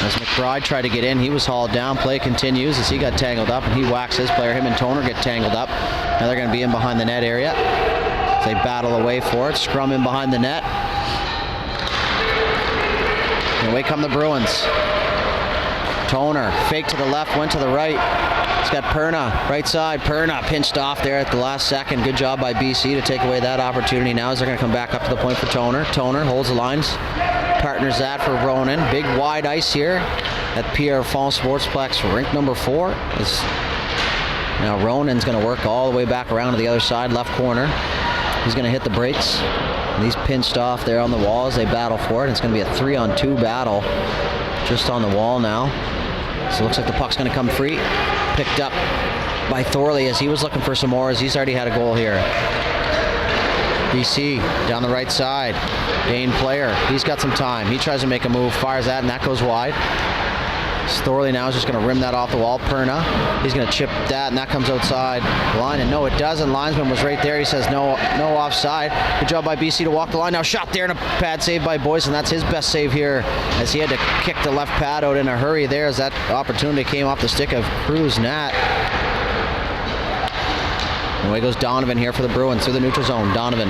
As McBride tried to get in, he was hauled down. Play continues as he got tangled up, and he whacks his player. Him and Toner get tangled up. Now they're going to be in behind the net area. They battle away for it. Scrum in behind the net. And away come the Bruins. Toner, fake to the left, went to the right. He's got Perna, right side. Perna pinched off there at the last second. Good job by BC to take away that opportunity. Now as they're going to come back up to the point for Toner. Toner holds the lines. Partners that for Ronan. Big wide ice here at Pierre Font Sportsplex, rink number 4. Now Ronan's going to work all the way back around to the other side, left corner. He's going to hit the brakes. And he's pinched off there on the wall as they battle for it. It's going to be a 3-on-2 battle just on the wall now. So it looks like the puck's going to come free. Picked up by Thorley as he was looking for some more, as he's already had a goal here. BC down the right side. Dane Player, he's got some time. He tries to make a move, fires that, and that goes wide. Thorley now is just going to rim that off the wall. Perna, he's going to chip that, and that comes outside the line. And no, it doesn't. Linesman was right there. He says no offside. Good job by BC to walk the line. Now shot there and a pad save by Boyce, and that's his best save here, as he had to kick the left pad out in a hurry there as that opportunity came off the stick of Cruz Nat. And away goes Donovan here for the Bruins through the neutral zone. Donovan,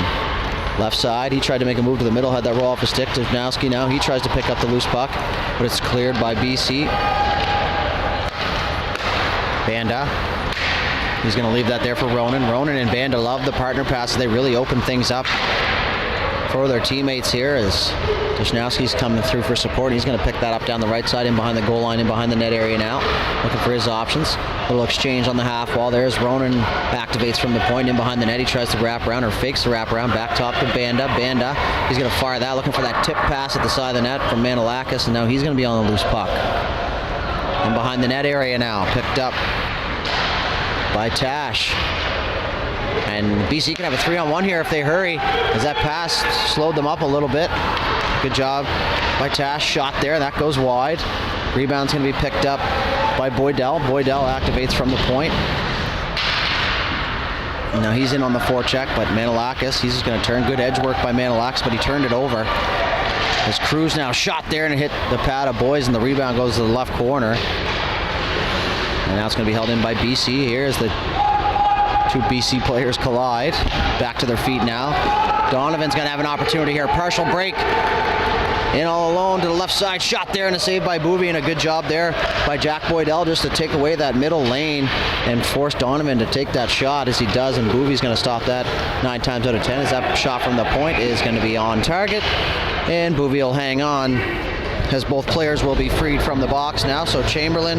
left side. He tried to make a move to the middle, had that roll off his stick. Wisnowski now, he tries to pick up the loose puck, but it's cleared by BC. Banda, he's going to leave that there for Ronan. Ronan and Banda love the partner passes. They really open things up for their teammates here as Wisnowski's coming through for support. He's going to pick that up down the right side, in behind the goal line, in behind the net area now, looking for his options. Little exchange on the half wall. There's Ronan, activates from the point in behind the net. He tries to wrap around, or fakes the wrap around, back top to Banda. Banda, he's going to fire that, looking for that tip pass at the side of the net from Manilakis, and now he's going to be on the loose puck. In behind the net area now, picked up by Tash. And BC can have a 3-on-1 here if they hurry, as that pass slowed them up a little bit. Good job by Tash. Shot there, that goes wide. Rebound's going to be picked up by Boydell. Boydell activates from the point. Now he's in on the forecheck, but Manilakis, he's just going to turn. Good edge work by Manilakis, but he turned it over. As Cruz now shot there and hit the pad of Boys, and the rebound goes to the left corner. And now it's going to be held in by BC. Here as the two BC players collide. Back to their feet now. Donovan's going to have an opportunity here. Partial break. In all alone to the left side. Shot there and a save by Boovy, and a good job there by Jack Boydell just to take away that middle lane and force Donovan to take that shot as he does, and Boovy's going to stop that 9 times out of 10 as that shot from the point is going to be on target, and Boovy will hang on as both players will be freed from the box now. So Chamberlain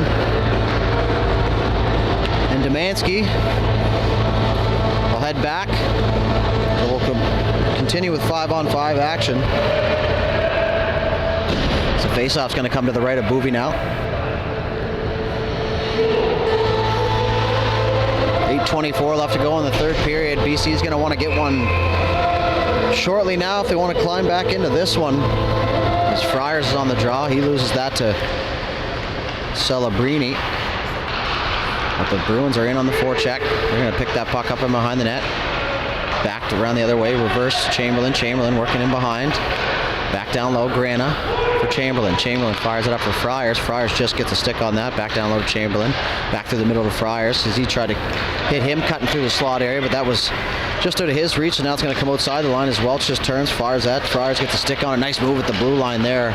and Demansky will head back. So we'll continue with 5-on-5 action. So faceoff's going to come to the right of Boovy now. 8:24 left to go in the third period. BC's going to want to get one shortly now if they want to climb back into this one. As Friars is on the draw, he loses that to Celebrini. But the Bruins are in on the forecheck. They're going to pick that puck up in behind the net. Backed around the other way, reverse Chamberlain. Chamberlain working in behind. Back down low, Grana for Chamberlain. Chamberlain fires it up for Friars. Friars just gets a stick on that. Back down low to Chamberlain. Back through the middle to Friars as he tried to hit him cutting through the slot area, but that was just out of his reach, and now it's going to come outside the line as Welch just turns, fires that. Friars gets a stick on it. Nice move at the blue line there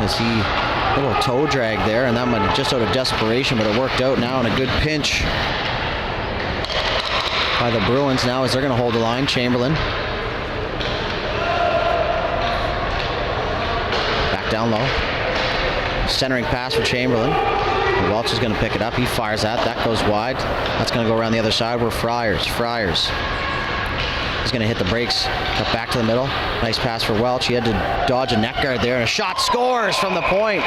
as he, a little toe drag there, and that might have just out of desperation, but it worked out now, and a good pinch by the Bruins now as they're going to hold the line. Chamberlain back down low, centering pass for Chamberlain. And Welch is going to pick it up. He fires that goes wide. That's going to go around the other side where Friars he's going to hit the brakes, cut back to the middle. Nice pass for Welch. He had to dodge a net guard there, and a shot scores from the point.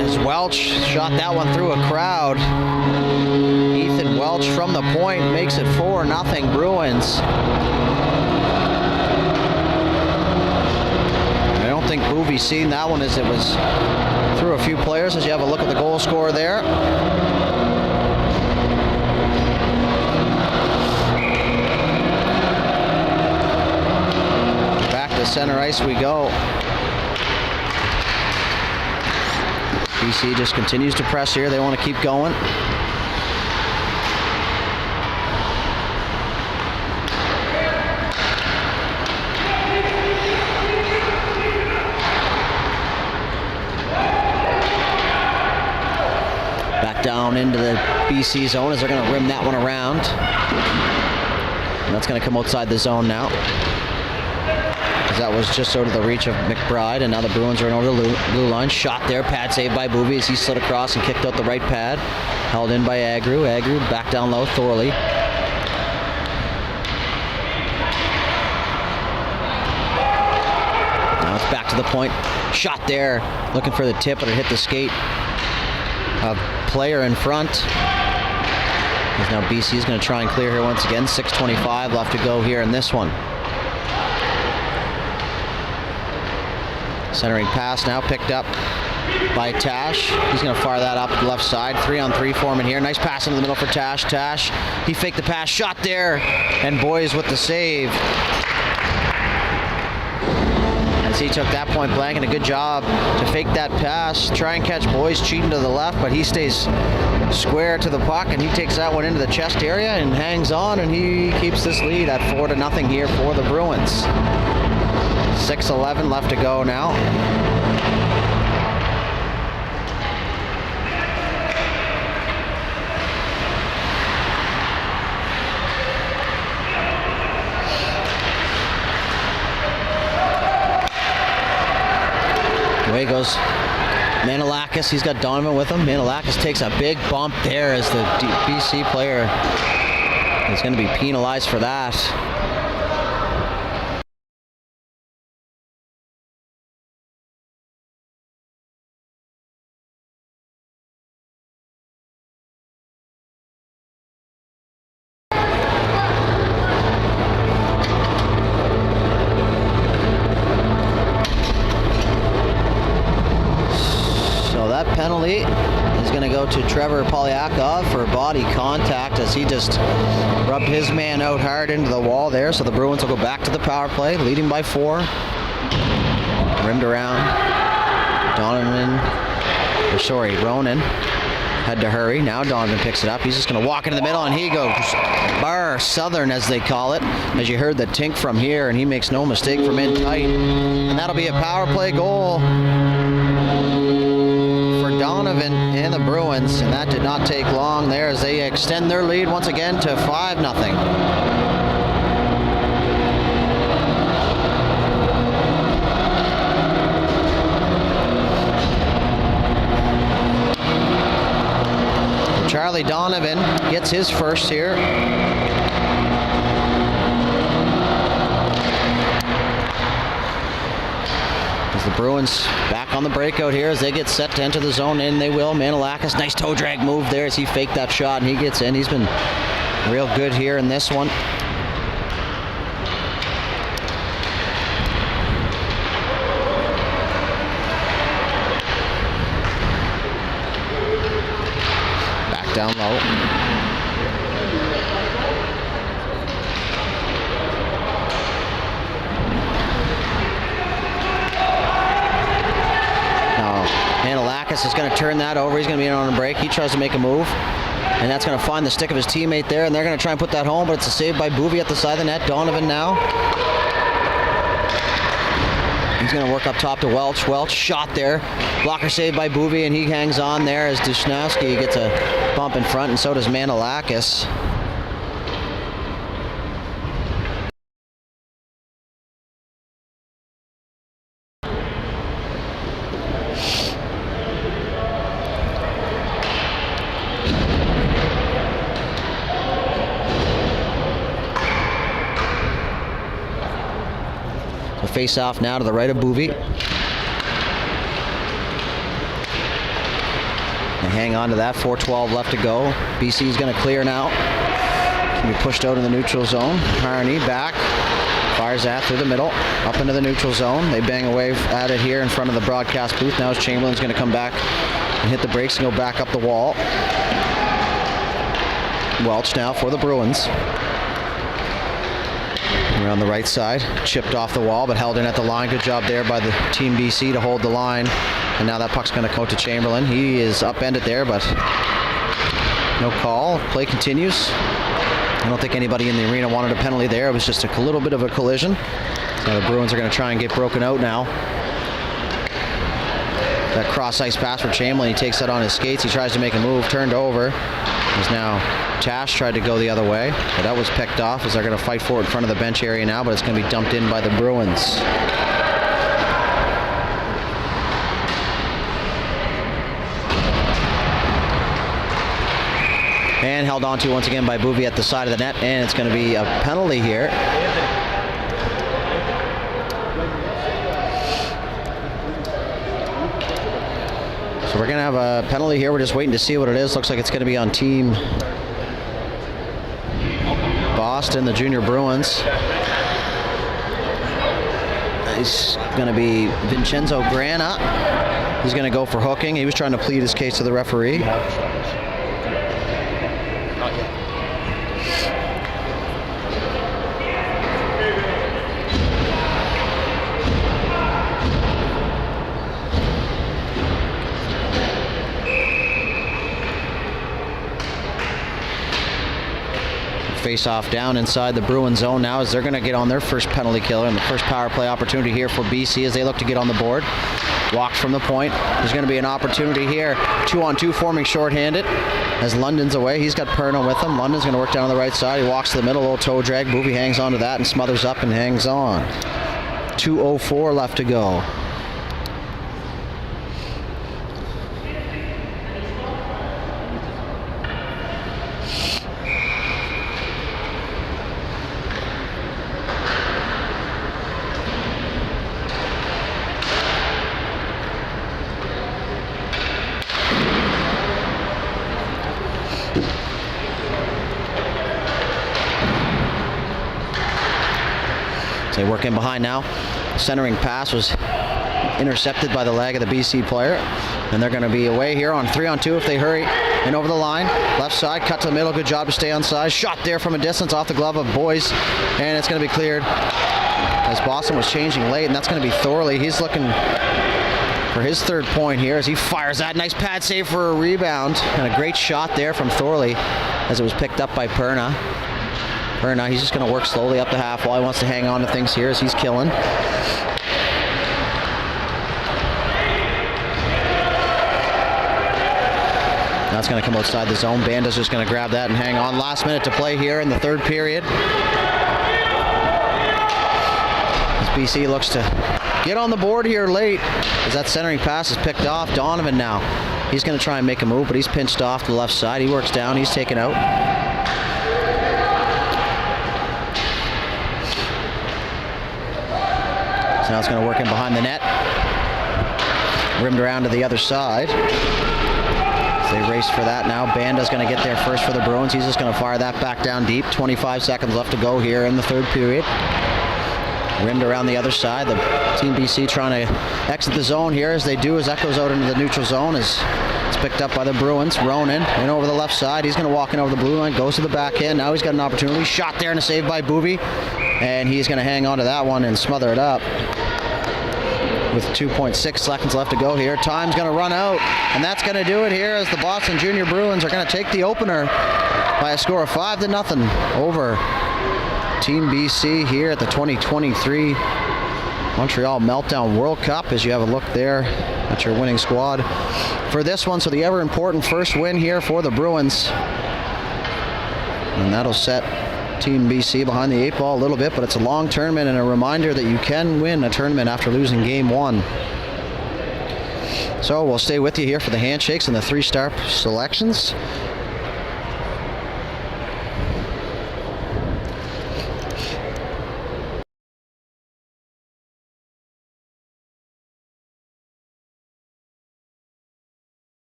As Welch shot that one through a crowd. Ethan Welch from the point makes it 4-0 Bruins. I don't think Boovy's seen that one as it was through a few players, as you have a look at the goal scorer there. center ice we go. BC just continues to press here. They want to keep going. Back down into the BC zone as they're going to rim that one around. And that's going to come outside the zone now. That was just out of the reach of McBride, and now the Bruins are in over the blue line. Shot there, pad saved by Booby as he slid across and kicked out the right pad. Held in by Agru. Agru back down low, Thorley. Now it's back to the point. Shot there, looking for the tip, but it hit the skate. A player in front. As now BC is going to try and clear here once again. 6:25 left to go here in this one. Centering pass now picked up by Tash. He's going to fire that up the left side. 3-on-3 for him in here. Nice pass into the middle for Tash. Tash, he faked the pass. Shot there. And Boys with the save. As he took that point blank, and a good job to fake that pass. Try and catch Boys cheating to the left, but he stays square to the puck, and he takes that one into the chest area and hangs on, and he keeps this lead at 4-0 here for the Bruins. 6:11 left to go now. Away goes Manilakis. He's got Donovan with him. Manilakis takes a big bump there as the BC player is going to be penalized for that. Penalty is going to go to Trevor Polyakov for body contact as he just rubbed his man out hard into the wall there. So the Bruins will go back to the power play, leading by 4. Rimmed around. Ronan had to hurry. Now Donovan picks it up. He's just going to walk into the middle, and he goes bar southern, as they call it. As you heard the tink from here, and he makes no mistake from in tight. And that'll be a power play goal Donovan and the Bruins, and that did not take long there as they extend their lead once again to 5-0. Charlie Donovan gets his first here. The Bruins back on the breakout here as they get set to enter the zone, and they will. Manilakis, nice toe drag move there as he faked that shot, and he gets in. He's been real good here in this one. Back down low. Manilakis is going to turn that over. He's going to be in on a break. He tries to make a move, and that's going to find the stick of his teammate there, and they're going to try and put that home, but it's a save by Boovy at the side of the net. Donovan now. He's going to work up top to Welch. Welch shot there. Blocker saved by Boovy, and he hangs on there as Dushnowski gets a bump in front, and so does Manilakis. Face off now to the right of Boovy. They hang on to that. 4:12 left to go. BC is going to clear now. Can be pushed out in the neutral zone. Harney back. Fires that through the middle. Up into the neutral zone. They bang away at it here in front of the broadcast booth. Now Chamberlain's going to come back and hit the brakes and go back up the wall. Welch now for the Bruins. We're on the right side, chipped off the wall, but held in at the line. Good job there by the Team BC to hold the line. And now that puck's going to go to Chamberlain. He is upended there, but no call. Play continues. I don't think anybody in the arena wanted a penalty there. It was just a little bit of a collision. So the Bruins are going to try and get broken out now. That cross ice pass for Chamberlain. He takes that on his skates. He tries to make a move, turned over. There's now Tash tried to go the other way, but that was picked off as they're going to fight for it in front of the bench area now, but it's going to be dumped in by the Bruins. And held on to once again by Bouvy at the side of the net, and it's going to be a penalty here. So we're going to have a penalty here. We're just waiting to see what it is. Looks like it's going to be on Team Boston, the Junior Bruins. It's going to be Vincenzo Grana. He's going to go for hooking. He was trying to plead his case to the referee. Face off down inside the Bruins zone now as they're going to get on their first penalty killer and the first power play opportunity here for BC as they look to get on the board. Walks from the point. There's going to be an opportunity here. 2-on-2 forming shorthanded as London's away. He's got Perna with him. London's going to work down on the right side. He walks to the middle, little toe drag. Bouvy hangs on to that and smothers up and hangs on. 2:04 left to go. They work in behind now. Centering pass was intercepted by the leg of the BC player. And they're going to be away here on 3-on-2 if they hurry. And over the line. Left side, cut to the middle. Good job to stay on side. Shot there from a distance off the glove of Boyce. And it's going to be cleared as Boston was changing late. And that's going to be Thorley. He's looking for his third point here as he fires that. Nice pad save for a rebound. And a great shot there from Thorley as it was picked up by Perna. Perna, he's just going to work slowly up the half wall. He wants to hang on to things here as he's killing. Now it's going to come outside the zone. Banda's just going to grab that and hang on. Last minute to play here in the third period. As BC looks to get on the board here late as that centering pass is picked off. Donovan now. He's going to try and make a move, but he's pinched off to the left side. He works down. He's taken out. So now it's going to work in behind the net. Rimmed around to the other side. As they race for that now. Banda's going to get there first for the Bruins. He's just going to fire that back down deep. 25 seconds left to go here in the third period. Rimmed around the other side. The Team BC trying to exit the zone here as they do as that goes out into the neutral zone as it's picked up by the Bruins. Ronan in over the left side. He's going to walk in over the blue line. Goes to the backhand. Now he's got an opportunity. Shot there and a save by Bouvy. And he's going to hang on to that one and smother it up. With 2.6 seconds left to go here. Time's going to run out. And that's going to do it here as the Boston Junior Bruins are going to take the opener by a score of 5-0 over Team BC here at the 2023 Montreal Meltdown World Cup as you have a look there at your winning squad for this one. So the ever important first win here for the Bruins. And that'll set Team BC behind the 8 ball a little bit, but it's a long tournament and a reminder that you can win a tournament after losing game 1. So we'll stay with you here for the handshakes and the 3-star selections.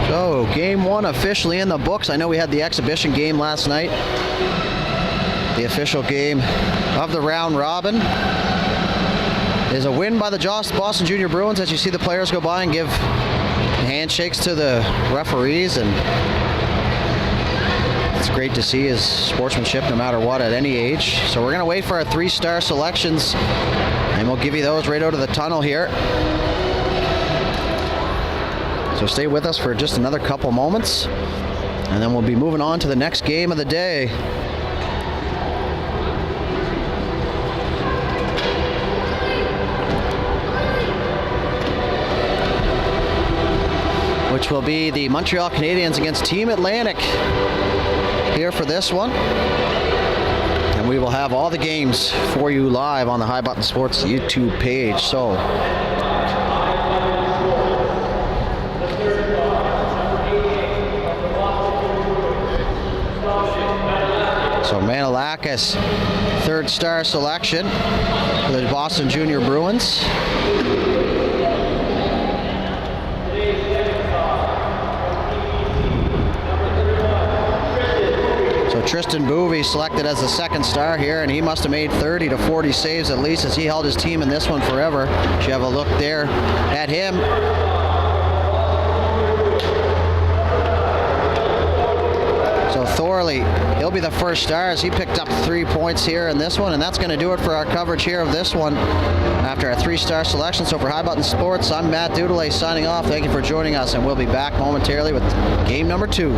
So game 1 officially in the books. I know we had the exhibition game last night. The official game of the round robin is a win by the Boston Junior Bruins as you see the players go by and give handshakes to the referees, and it's great to see his sportsmanship no matter what at any age. So we're going to wait for our 3-star selections, and we'll give you those right out of the tunnel here. So stay with us for just another couple moments, and then we'll be moving on to the next game of the day. Which will be the Montreal Canadiens against Team Atlantic here for this one. And we will have all the games for you live on the High Button Sports YouTube page. So Manilakis, 3rd-star selection for the Boston Junior Bruins. So Tristan Boovy selected as the 2nd star here, and he must have made 30 to 40 saves at least, as he held his team in this one forever. You have a look there at him. So Thorley, he'll be the 1st star as he picked up 3 points here in this one, and that's going to do it for our coverage here of this one after our 3-star selection. So for High Button Sports, I'm Matt Dudelay signing off. Thank you for joining us, and we'll be back momentarily with game number 2.